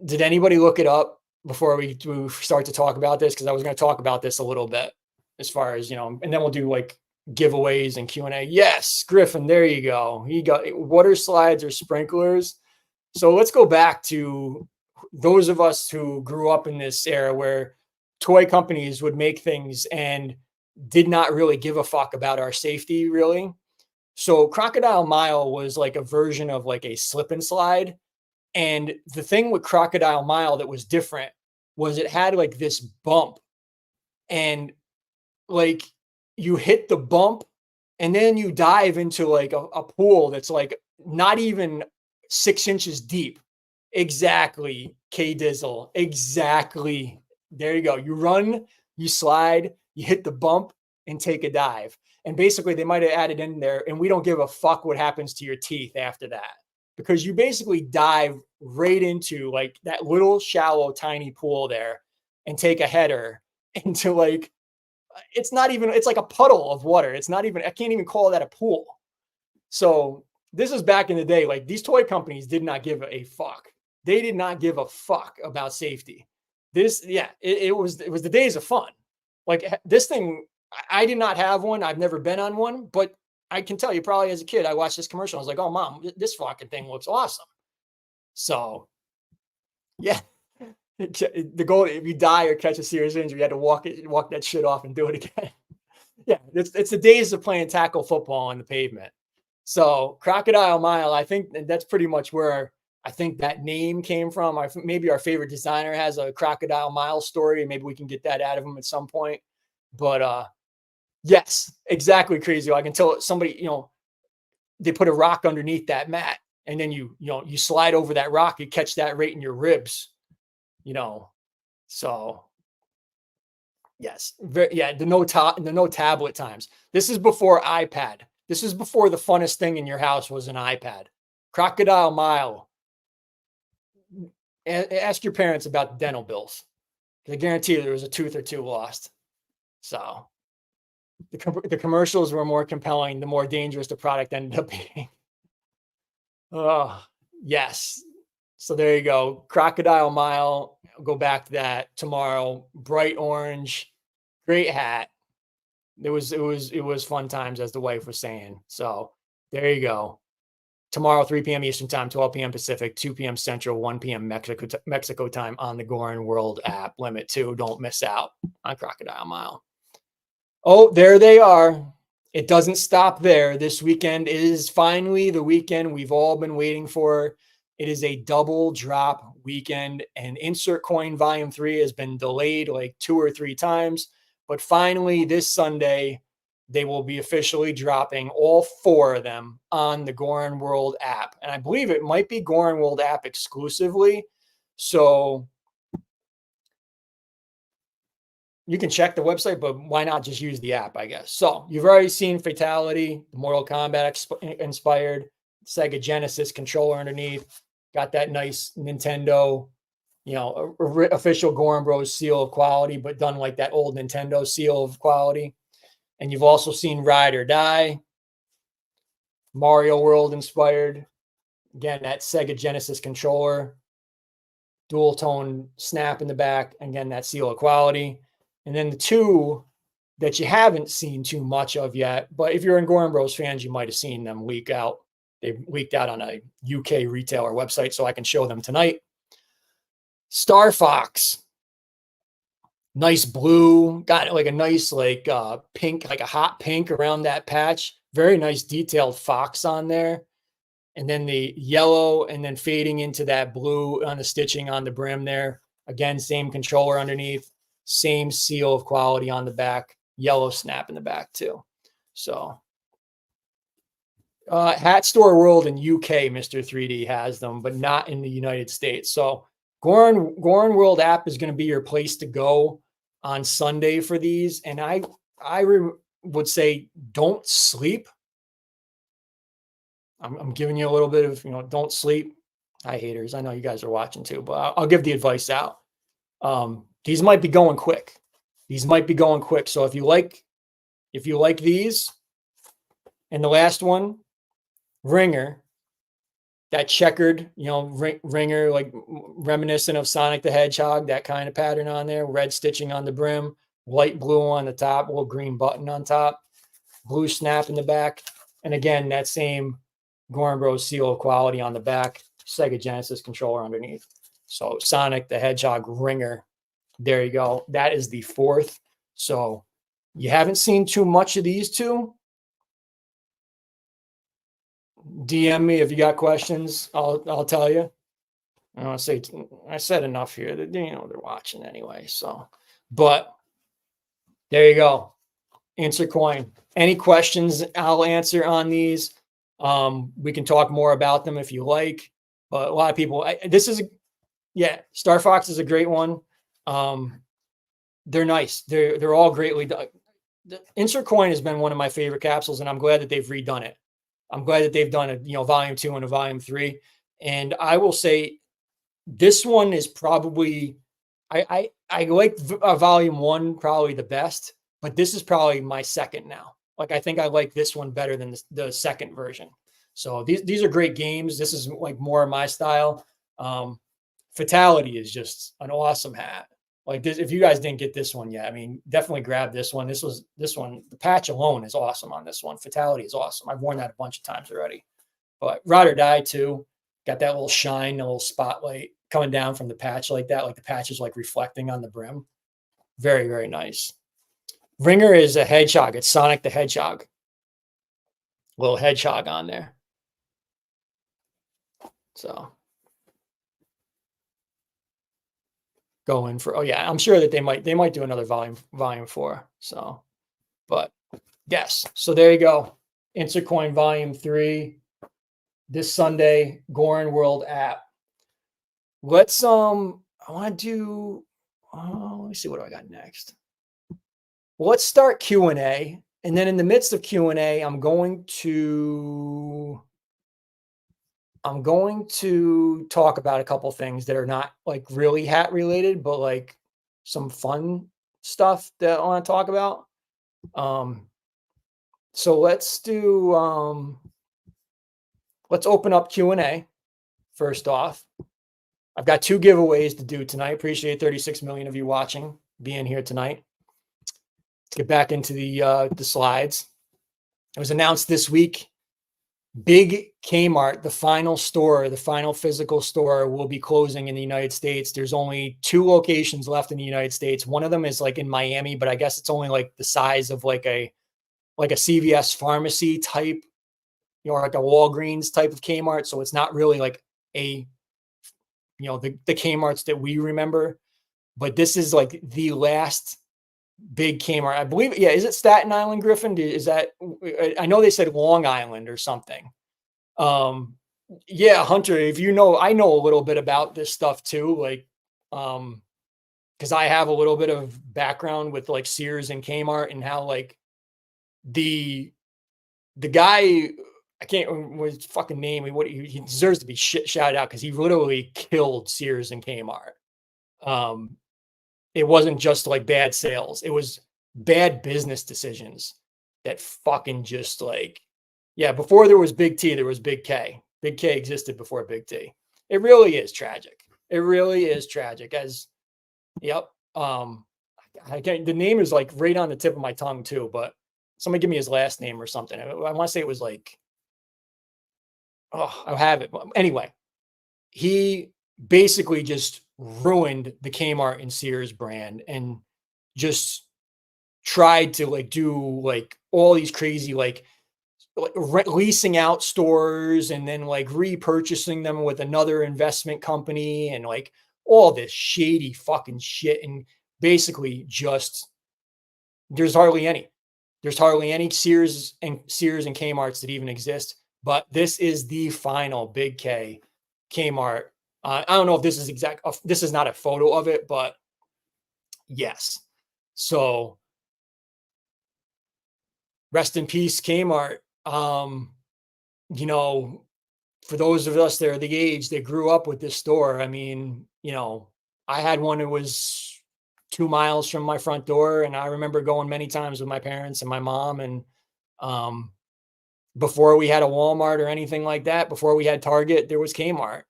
Did anybody look it up before we start to talk about this? Because I was going to talk about this a little bit as far as, and then we'll do like giveaways and Q&A. Yes, Griffin, there you go. He got water slides or sprinklers. So let's go back to those of us who grew up in this era where toy companies would make things and did not really give a fuck about our safety, really. So Crocodile Mile was like a version of like a slip and slide. And the thing with Crocodile Mile that was different was it had like this bump, and like you hit the bump and then you dive into like a pool that's like not even 6 inches deep. Exactly. K Dizzle. Exactly. There you go. You run, you slide, you hit the bump and take a dive. And basically they might have added in there, and we don't give a fuck what happens to your teeth after that, because you basically dive right into like that little shallow, tiny pool there and take a header into like, it's not even, it's like a puddle of water. It's not even, I can't even call that a pool. So this is back in the day. Like, these toy companies did not give a fuck. They did not give a fuck about safety. This, yeah, it was the days of fun. Like, this thing, I did not have one. I've never been on one, but I can tell you, probably as a kid, I watched this commercial. I was like, oh, Mom, this fucking thing looks awesome. So, yeah, the goal, if you die or catch a serious injury, you had to walk that shit off and do it again. Yeah, it's the days of playing tackle football on the pavement. So Crocodile Mile, I think that's pretty much where I think that name came from. Maybe our favorite designer has a Crocodile Mile story, and maybe we can get that out of him at some point. But yes, exactly, Crazy. I can tell somebody, they put a rock underneath that mat, and then you slide over that rock, you catch that right in your ribs, So yes, the no tablet times. This is before iPad. This is before the funnest thing in your house was an iPad. Crocodile Mile. Ask your parents about dental bills. I guarantee you there was a tooth or two lost. So, The commercials were more compelling, the more dangerous the product ended up being. Oh, yes. So there you go. Crocodile Mile. I'll go back to that tomorrow. Bright orange, great hat. It was fun times, as the wife was saying. So there you go. Tomorrow, 3 p.m. Eastern time, 12 p.m. Pacific, 2 p.m. Central, 1 p.m. Mexico time on the Goorin World app. Limit 2. Don't miss out on Crocodile Mile. Oh, there they are. It doesn't stop there. This weekend is finally the weekend we've all been waiting for. It is a double drop weekend, and Insert Coin Volume 3 has been delayed like 2 or 3 times. But finally, this Sunday, they will be officially dropping all 4 of them on the Goorin World app. And I believe it might be Goorin World app exclusively. So you can check the website, but why not just use the app, I guess. So you've already seen Fatality, the Mortal Kombat inspired Sega Genesis controller underneath. Got that nice Nintendo, official Goorin Bros seal of quality, but done like that old Nintendo seal of quality. And you've also seen Ride or Die, Mario World inspired. Again, that Sega Genesis controller, dual tone snap in the back. Again, that seal of quality. And then the 2 that you haven't seen too much of yet, but if you're in Goorin Bros fans, you might have seen them leak out. They leaked out on a UK retailer website, so I can show them tonight. Star Fox, nice blue, got like a nice pink, like a hot pink around that patch. Very nice detailed fox on there. And then the yellow and then fading into that blue on the stitching on the brim there. Again, same controller underneath, same seal of quality on the back, yellow snap in the back too. So Hat Store World in UK, Mr. 3D has them, but not in the United States. So Goorin World app is going to be your place to go on Sunday for these. And I would say don't sleep. I'm giving you a little bit of, don't sleep. Hi, haters. I know you guys are watching too, but I'll give the advice out. These might be going quick. So if you like these, and the last one, Ringer, that checkered, ringer, like reminiscent of Sonic the Hedgehog, that kind of pattern on there, red stitching on the brim, light blue on the top, little green button on top, blue snap in the back. And again, that same Goorin Bros seal of quality on the back, Sega Genesis controller underneath. So Sonic the Hedgehog Ringer, there you go. That is the 4th. So you haven't seen too much of these 2. DM me if you got questions. I'll tell you. I said enough here that they're watching anyway. So, but there you go. Answer coin. Any questions I'll answer on these. We can talk more about them if you like. But a lot of people, Star Fox is a great one. They're nice. They're all greatly done. The Insert Coin has been one of my favorite capsules, and I'm glad that they've redone it. I'm glad that they've done a volume 2 and a volume 3. And I will say this one is probably I like volume 1 probably the best, but this is probably my second now. Like I think I like this one better than the second version. So these are great games. This is like more of my style. Fatality is just an awesome hat. Like this, if you guys didn't get this one yet, I mean, definitely grab this one. This one, the patch alone is awesome on this one. Fatality is awesome. I've worn that a bunch of times already. But Ride or Die too, got that little shine, a little spotlight coming down from the patch like that. Like the patch is like reflecting on the brim. Very, very nice. Ringer is a hedgehog. It's Sonic the Hedgehog. Little hedgehog on there. So going for, I'm sure that they might do another volume 4. So, but yes. So there you go. Insert Coin volume 3 this Sunday, Goorin World app. Let's I want to do let me see, what do I got next? Well, let's start Q&A, and then in the midst of Q&A, I'm going to talk about a couple things that are not like really hat related, but like some fun stuff that I want to talk about. So let's open up Q&A first off. I've got 2 giveaways to do tonight. Appreciate 36 million of you watching, being here tonight. Let's get back into the slides. It was announced this week. Big Kmart, the final store, the final physical store, will be closing in the United States. There's only 2 locations left in the United States. One of them is like in Miami, but I guess it's only like the size of like a CVS pharmacy type, like a Walgreens type of Kmart. So it's not really like a, the Kmarts that we remember. But this is like the last big Kmart. I believe, yeah, is it Staten Island, Griffin? Is that, I know they said Long Island or something. Yeah, Hunter, if you know, I know a little bit about this stuff too, like, because I have a little bit of background with like Sears and Kmart and how like the guy, I can't remember his fucking name. He deserves to be shouted out because he literally killed Sears and Kmart. It wasn't just like bad sales. It was bad business decisions that fucking just like, yeah, before there was Big T, there was Big K. Big K existed before Big T. It really is tragic. It really is tragic. Yep. The name is like right on the tip of my tongue too, but somebody give me his last name or something. I want to say it was like, oh, I have it. Anyway, he basically just ruined the Kmart and Sears brand and just tried to like do like all these crazy like leasing out stores and then like repurchasing them with another investment company and like all this shady fucking shit. And basically just there's hardly any Sears and Kmarts that even exist. But this is the final Big K Kmart. I don't know if this is this is not a photo of it, but yes. So rest in peace, Kmart. For those of us that are the age that grew up with this store, I mean, I had one that was 2 miles from my front door, and I remember going many times with my parents and my mom. And before we had a Walmart or anything like that, before we had Target, there was Kmart.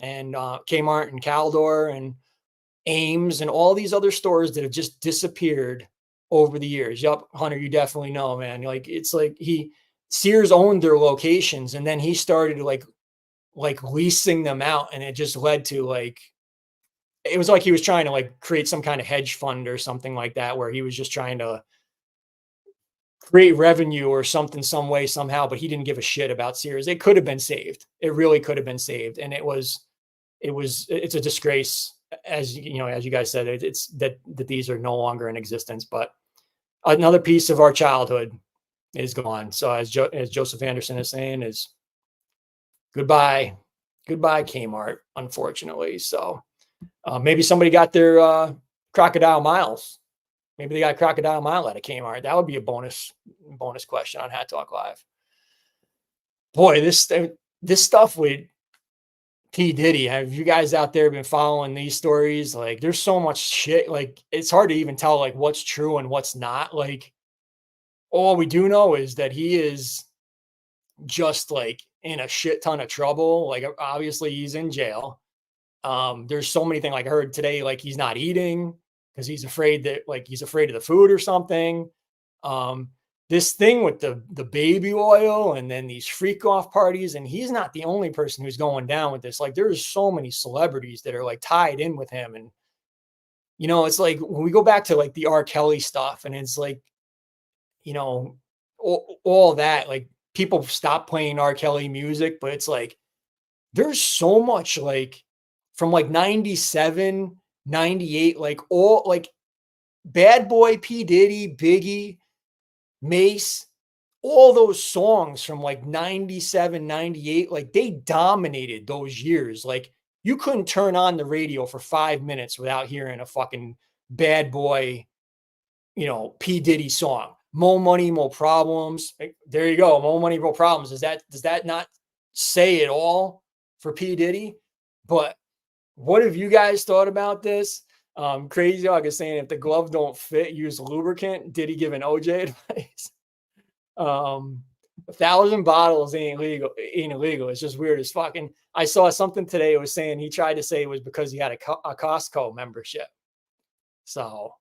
And Kmart and Caldor and Ames and all these other stores that have just disappeared over the years. Yup, Hunter, you definitely know, man. Like it's like Sears owned their locations, and then he started like leasing them out, and it just led to like it was like he was trying to like create some kind of hedge fund or something like that, where he was just trying to create revenue or something, some way, somehow, but he didn't give a shit about Sears. It could have been saved. It really could have been saved. And it's a disgrace, as you guys said, it's that these are no longer in existence, but another piece of our childhood is gone. So as Joseph Anderson is saying, is goodbye Kmart, unfortunately. So maybe somebody got their Crocodile Miles. Maybe they got Crocodile Mile out of Kmart. That would be a bonus question on Hat Talk Live. Boy, this stuff with P. Diddy. Have you guys out there been following these stories? Like, there's so much shit. Like, it's hard to even tell like what's true and what's not. Like, all we do know is that he is just like in a shit ton of trouble. Like, obviously he's in jail. There's so many things. Like I heard today, like he's not eating because he's afraid of the food or something. This thing with the baby oil and then these freak off parties. And he's not the only person who's going down with this. Like there's so many celebrities that are like tied in with him. And, it's like when we go back to like the R. Kelly stuff, and it's like, all that, like people stop playing R. Kelly music, but it's like, there's so much like from like 97, 98, like all like Bad Boy, P. Diddy, Biggie, Mace, all those songs from like 97, 98, like they dominated those years. Like you couldn't turn on the radio for 5 minutes without hearing a fucking Bad Boy, P. Diddy song. More money, more problems. There you go. More money, more problems. Does that not say it all for P. Diddy? But what have you guys thought about this? Crazy Dog is saying if the glove don't fit, use lubricant. Did he give an OJ advice? Um, 1,000 bottles ain't legal, ain't illegal. It's just weird as fuck. And I saw something today. It was saying he tried to say it was because he had a Costco membership. So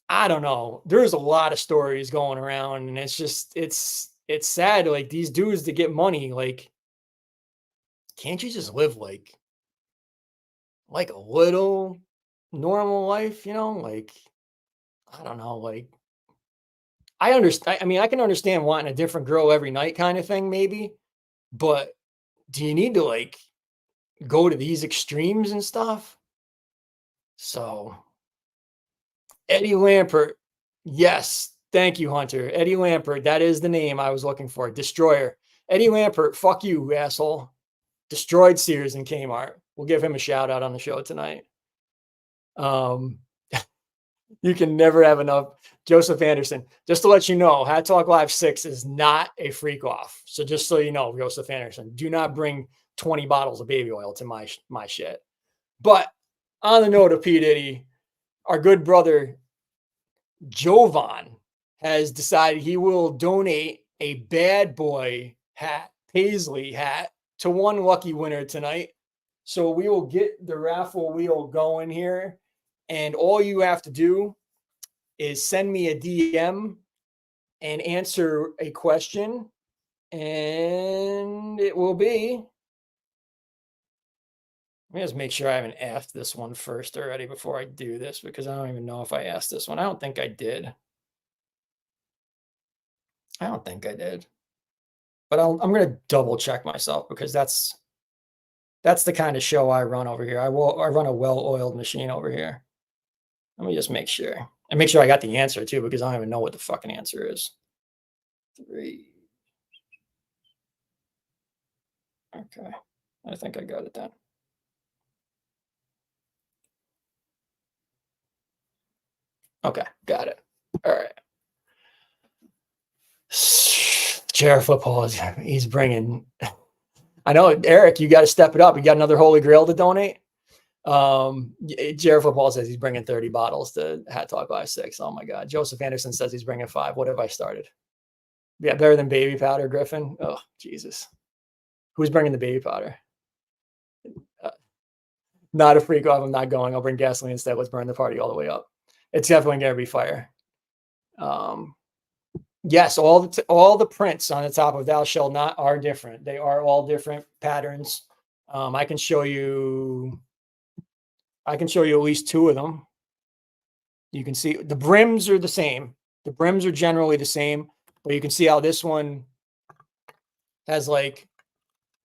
I don't know. There's a lot of stories going around, and it's just it's sad. Like these dudes to get money, like can't you just live like a little normal life? You know, like I don't know, like I understand. I mean, I can understand wanting a different girl every night, kind of thing, maybe. But do you need to like go to these extremes and stuff? So Eddie Lampert, yes, thank you, Hunter. Eddie Lampert, that is the name I was looking for. Destroyer. Eddie Lampert, fuck you, asshole. Destroyed Sears and Kmart. We'll give him a shout out on the show tonight. Um, you can never have enough. Joseph Anderson, just to let you know, Hat Talk Live 6 is not a freak off. So just so you know, Joseph Anderson, do not bring 20 bottles of baby oil to my shit. But on the note of P. Diddy, our good brother Jovan has decided he will donate a bad boy hat, Paisley hat, to one lucky winner tonight. So we will get the raffle wheel going here. And all you have to do is send me a DM and answer a question. And it will be. Let me just make sure I haven't asked this one first already before I do this, because I don't even know if I asked this one. I don't think I did. I don't think I did. But I'm going to double check myself, because that's the kind of show I run over here. I run a well-oiled machine over here. Let me just make sure. And make sure I got the answer too, because I don't even know what the fucking answer is. 3. Okay. I think I got it then. Okay, got it. All right. Jared Football, he's bringing. I know, Eric, you got to step it up. You got another Holy Grail to donate. Jared Football says he's bringing 30 bottles to Hat Talk Live 6. Oh my God. Joseph Anderson says he's bringing 5. What have I started? Yeah, better than baby powder, Griffin. Oh, Jesus. Who's bringing the baby powder? Not a freak off. I'm not going. I'll bring gasoline instead. Let's burn the party all the way up. It's definitely going to be fire. Yes, all the prints on the top of Thou Shalt Not are different. They are all different patterns. I can show you at least 2 of them. You can see the brims are the same. The brims are generally the same, but you can see how this one has like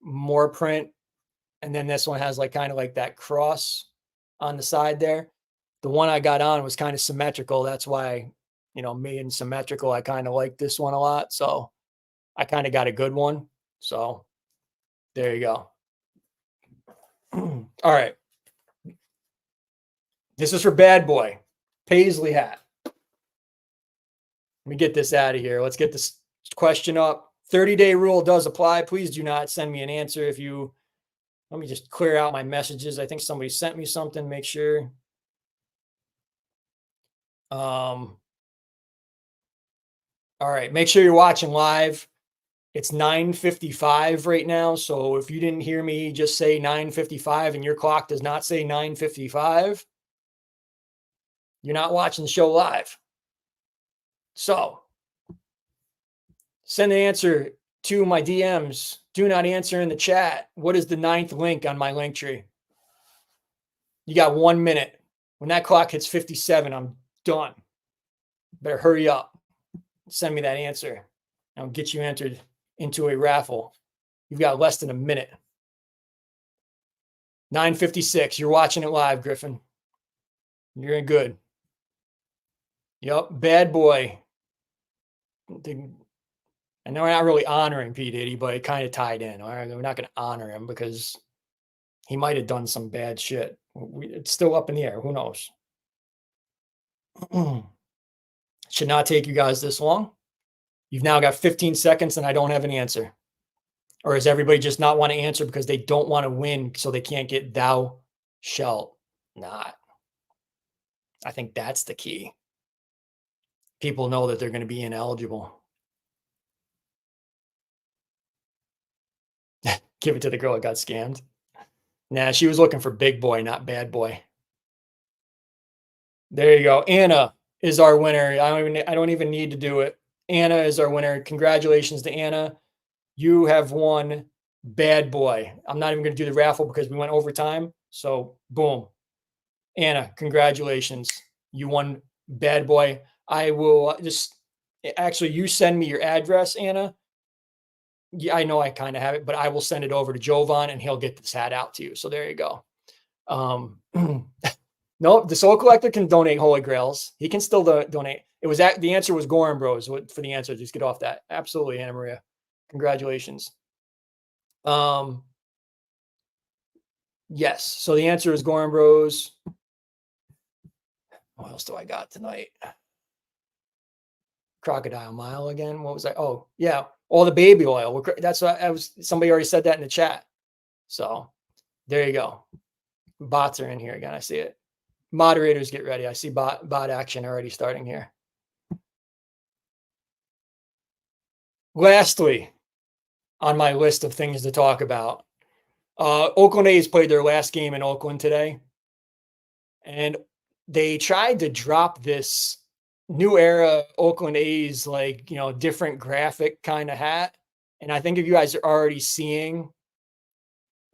more print, and then this one has like kind of like that cross on the side there. The one I got on was kind of symmetrical. That's why, made in symmetrical, I kind of like this one a lot. So I kind of got a good one. So there you go. All right. This is for Bad Boy. Paisley hat. Let me get this out of here. Let's get this question up. 30-day rule does apply. Please do not send me an answer if you. Let me just clear out my messages. I think somebody sent me something. Make sure. All right. Make sure you're watching live. It's 9:55 right now. So if you didn't hear me just say 9:55 and your clock does not say 9:55, you're not watching the show live. So send an answer to my DMs. Do not answer in the chat. What is the 9th link on my link tree? You got 1 minute. When that clock hits 57, I'm done. Better hurry up. Send me that answer. I'll get you entered into a raffle. You've got less than a minute. 9:56. You're watching it live, Griffin. You're in good. Yep. Bad Boy. I know we're not really honoring P. Diddy, but it kind of tied in. All right, we're not going to honor him because he might have done some bad shit. It's still up in the air. Who knows? Should not take you guys this long. You've now got 15 seconds and I don't have an answer. Or does everybody just not want to answer because they don't want to win so they can't get thou shalt not? I think that's the key. People know that they're going to be ineligible. Give it to the girl that got scammed. Nah, she was looking for big boy, not bad boy. There you go. Anna is our winner. I don't even need to do it. Anna is our winner. Congratulations to Anna. You have won bad boy. I'm not even going to do the raffle because we went overtime. So boom. Anna, congratulations. You won bad boy. I will just actually you send me your address, Anna. Yeah, I know I kind of have it, but I will send it over to Jovan and he'll get this hat out to you. So there you go. Um, no, the Soul Collector can donate Holy Grails. He can still donate. The answer was Gorin Bros for the answer. Just get off that. Absolutely, Anna Maria. Congratulations. Yes. So the answer is Gorin Bros. What else do I got tonight? Crocodile Mile again. What was I? Oh, yeah. All the baby oil. That's what I was. Somebody already said that in the chat. So there you go. Bots are in here again. I see it. Moderators, get ready. I see bot action already starting here. Lastly, on my list of things to talk about, Oakland A's played their last game in Oakland today, and they tried to drop this new era Oakland A's, like, different graphic kind of hat. And I think if you guys are already seeing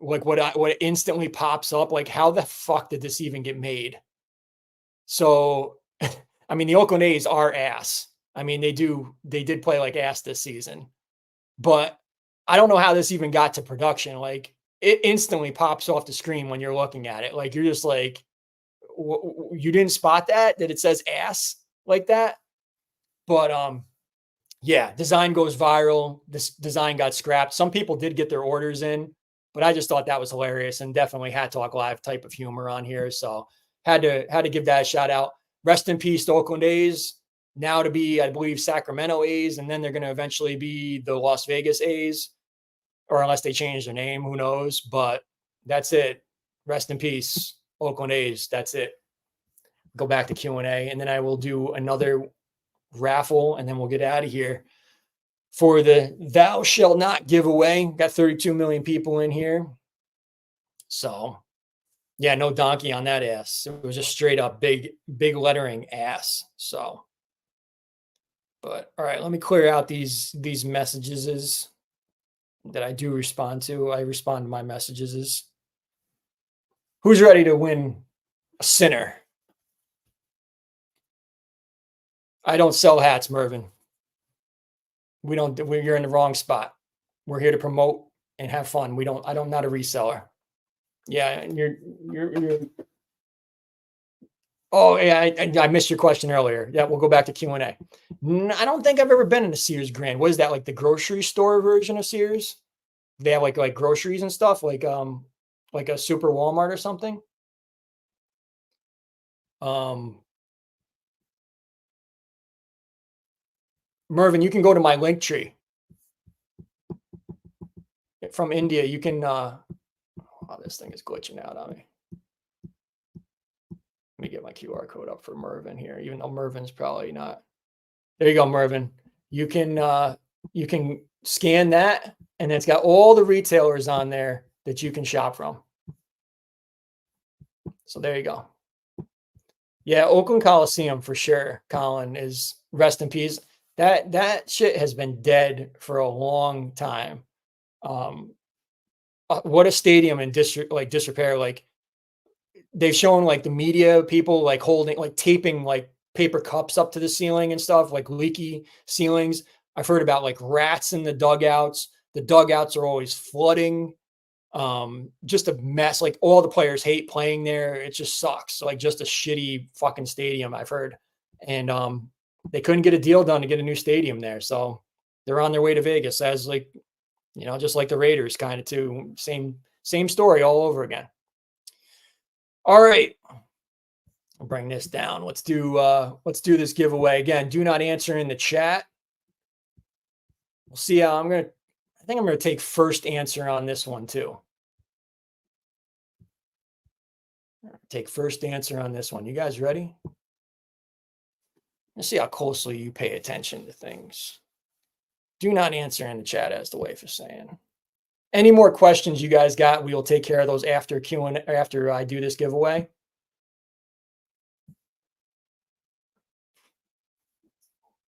like what instantly pops up, like how the fuck did this even get made? So, I mean, the Oakland A's are ass. I mean, they did play like ass this season, but I don't know how this even got to production. Like, it instantly pops off the screen when you're looking at it. Like, you're just like, you didn't spot that it says ass like that. But yeah, design goes viral. This design got scrapped. Some people did get their orders in, but I just thought that was hilarious and definitely Hat Talk Live type of humor on here. So had to give that a shout out. Rest in peace to Oakland A's. Now to be, I believe, Sacramento A's, and then they're going to eventually be the Las Vegas A's, or unless they change their name, who knows? But that's it. Rest in peace, Oakland A's. That's it. Go back to Q&A, and then I will do another raffle, and then we'll get out of here for the Thou Shalt Not giveaway. Got 32 million people in here. So, yeah, no donkey on that ass. It was just straight up big lettering ass. So, but all right, let me clear out these messages that I do respond to. I respond to my messages. Who's ready to win a sinner? I don't sell hats, Mervin. You're in the wrong spot. We're here to promote and have fun. I'm not a reseller. Yeah, and you're oh yeah, I missed your question earlier. Yeah, we'll go back to Q&A. I don't think I've ever been in a Sears Grand. What is that, like the grocery store version of Sears? They have like groceries and stuff, like a super Walmart or something. Mervin, you can go to my link tree from India. You can oh, this thing is glitching out on me. Let me get my QR code up for Mervin here, even though Mervin's probably not. There you go, Mervin. You can scan that, and it's got all the retailers on there that you can shop from. So there you go. Yeah, Oakland Coliseum for sure, Colin, is rest in peace. That shit has been dead for a long time. What a stadium in disrepair. Like, they've shown like the media people like holding, like taping like paper cups up to the ceiling and stuff, like leaky ceilings. I've heard about like rats in the dugouts. The dugouts are always flooding. Just a mess. Like, all the players hate playing there. It just sucks. Like, just a shitty fucking stadium, I've heard. And they couldn't get a deal done to get a new stadium there. So they're on their way to Vegas, as like, just like the Raiders kind of too. Same story all over again. All right. I'll bring this down. Let's do this giveaway. Again, do not answer in the chat. We'll see how I think I'm going to take first answer on this one too. Take first answer on this one. You guys ready? Let's see how closely you pay attention to things. Do not answer in the chat, as the wife is saying. Any more questions you guys got? We will take care of those after Q&A, after I do this giveaway.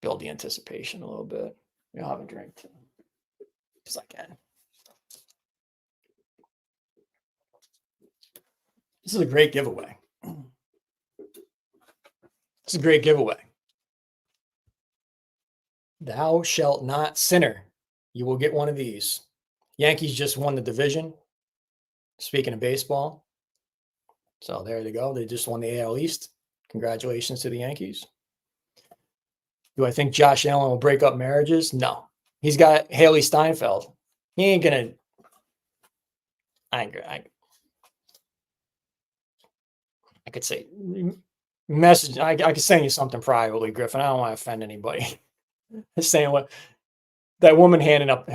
Build the anticipation a little bit. I'll have a drink too, because I can. This is a great giveaway. It's a great giveaway. Thou shalt not sinner. You will get one of these. Yankees just won the division. Speaking of baseball. So there they go. They just won the AL East. Congratulations to the Yankees. Do I think Josh Allen will break up marriages? No. He's got Haley Steinfeld. He ain't going to. I could say message. I could send you something privately, Griffin. I don't want to offend anybody. Saying what that woman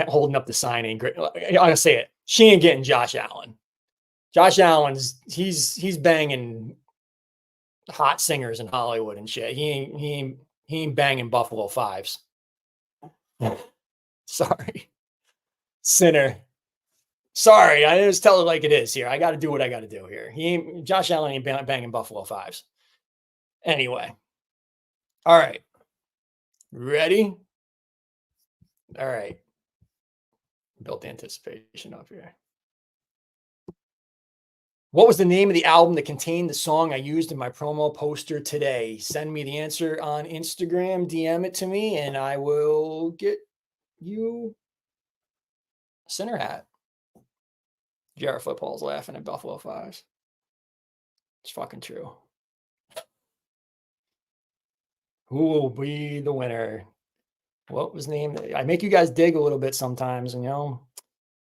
holding up the sign ain't great. I'll say it. She ain't getting Josh Allen. Josh Allen's he's banging hot singers in Hollywood and shit. He ain't banging Buffalo Fives. Sorry, sinner. Sorry, I just tell it like it is here. I got to do what I got to do here. Josh Allen ain't banging Buffalo Fives. Anyway, all right. Ready? All right. Built the anticipation up here. What was the name of the album that contained the song I used in my promo poster today? Send me the answer on Instagram, DM it to me, and I will get you a sinner hat. JR Football's laughing at Buffalo Fives. It's fucking true. Who will be the winner? What was the name? I make you guys dig a little bit sometimes, and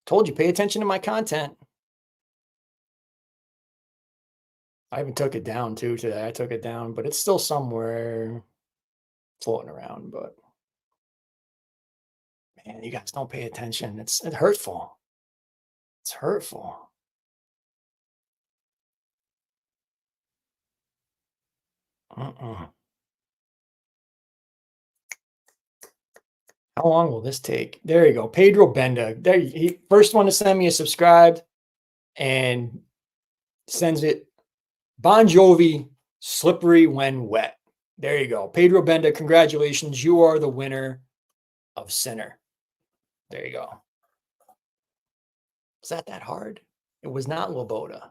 told you, pay attention to my content. I even took it down too today. I took it down, but it's still somewhere floating around. But man, you guys don't pay attention. It's hurtful. It's hurtful. How long will this take? There you go. Pedro Benda. There, he first one to send me a subscribed and sends it. Bon Jovi, Slippery When Wet. There you go. Pedro Benda, congratulations. You are the winner of Sinner. There you go. Was that hard? It was not Loboda.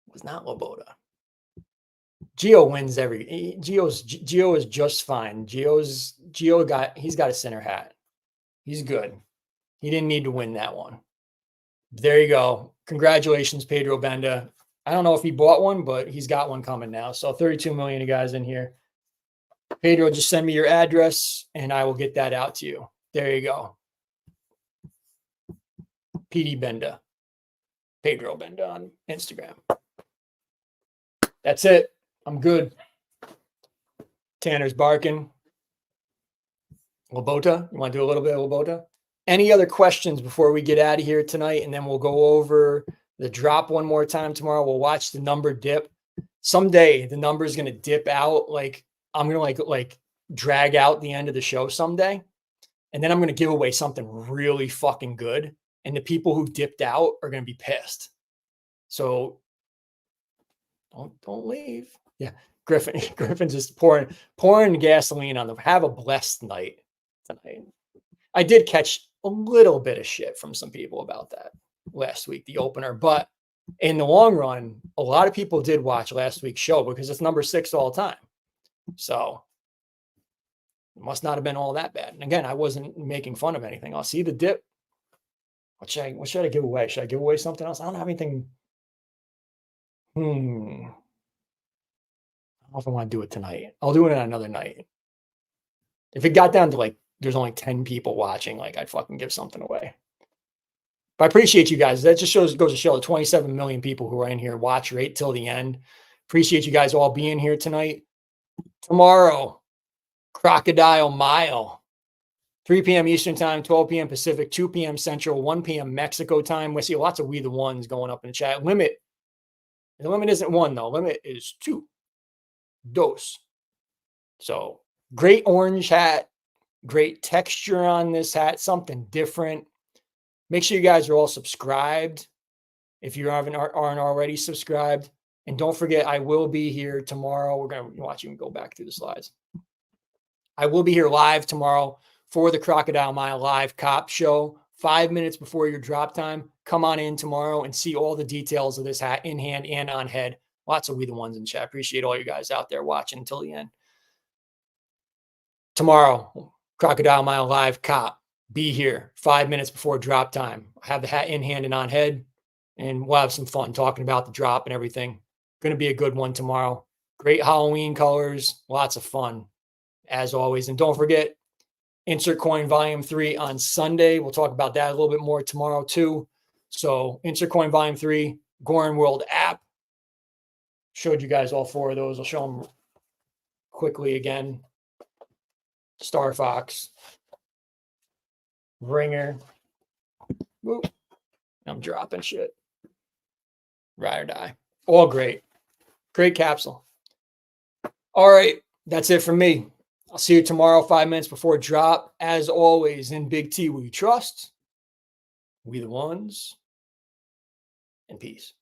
It was not Loboda. Gio wins Gio is just fine. He's got a sinner hat. He's good. He didn't need to win that one. There you go. Congratulations, Pedro Benda. I don't know if he bought one, but he's got one coming now. So 32 million of guys in here. Pedro, just send me your address and I will get that out to you. There you go. PD Benda. Pedro Benda on Instagram. That's it. I'm good. Tanner's barking. Lobota. You want to do a little bit of Lobota? Any other questions before we get out of here tonight? And then we'll go over the drop one more time tomorrow. We'll watch the number dip. Someday the number is going to dip out. Like I'm going to like drag out the end of the show someday. And then I'm going to give away something really fucking good. And the people who dipped out are going to be pissed. So don't leave. Yeah. Griffin's just pouring gasoline on them. Have a blessed night tonight. I did catch a little bit of shit from some people about that last week, the opener. But in the long run, a lot of people did watch last week's show because it's number 6 all time. So it must not have been all that bad. And again, I wasn't making fun of anything. I'll see the dip. What should I give away? Should I give away something else? I don't have anything. I don't know if I want to do it tonight. I'll do it on another night. If it got down to like, there's only 10 people watching, like I'd fucking give something away. But I appreciate you guys. That just goes to show the 27 million people who are in here watch right till the end. Appreciate you guys all being here tonight. Tomorrow, Crocodile Mile. 3 p.m. Eastern time, 12 p.m. Pacific, 2 p.m. Central, 1 p.m. Mexico time. We see lots of We the Ones going up in the chat. The limit isn't 1, though. Limit is 2. Dose. So great orange hat. Great texture on this hat. Something different. Make sure you guys are all subscribed if you aren't already subscribed. And don't forget, I will be here tomorrow. We're going to watch you go back through the slides. I will be here live tomorrow for the Crocodile Mile live cop show, 5 minutes before your drop time. Come on in tomorrow and see all the details of this hat in hand and on head. Lots of We the Ones in chat. Appreciate all you guys out there watching until the end. Tomorrow, Crocodile Mile live cop. Be here 5 minutes before drop time. Have the hat in hand and on head, and we'll have some fun talking about the drop and everything. Going to be a good one tomorrow. Great Halloween colors. Lots of fun, as always. And don't forget, Insert Coin Volume 3 on Sunday. We'll talk about that a little bit more tomorrow, too. So, Insert Coin Volume 3, Goorin World app. Showed you guys all 4 of those. I'll show them quickly again. Star Fox, Ringer. Whoop. I'm dropping shit. Ride or die. All great. Great capsule. All right. That's it from me. I'll see you tomorrow, 5 minutes before drop. As always, in Big T, we trust. We the Ones. And peace.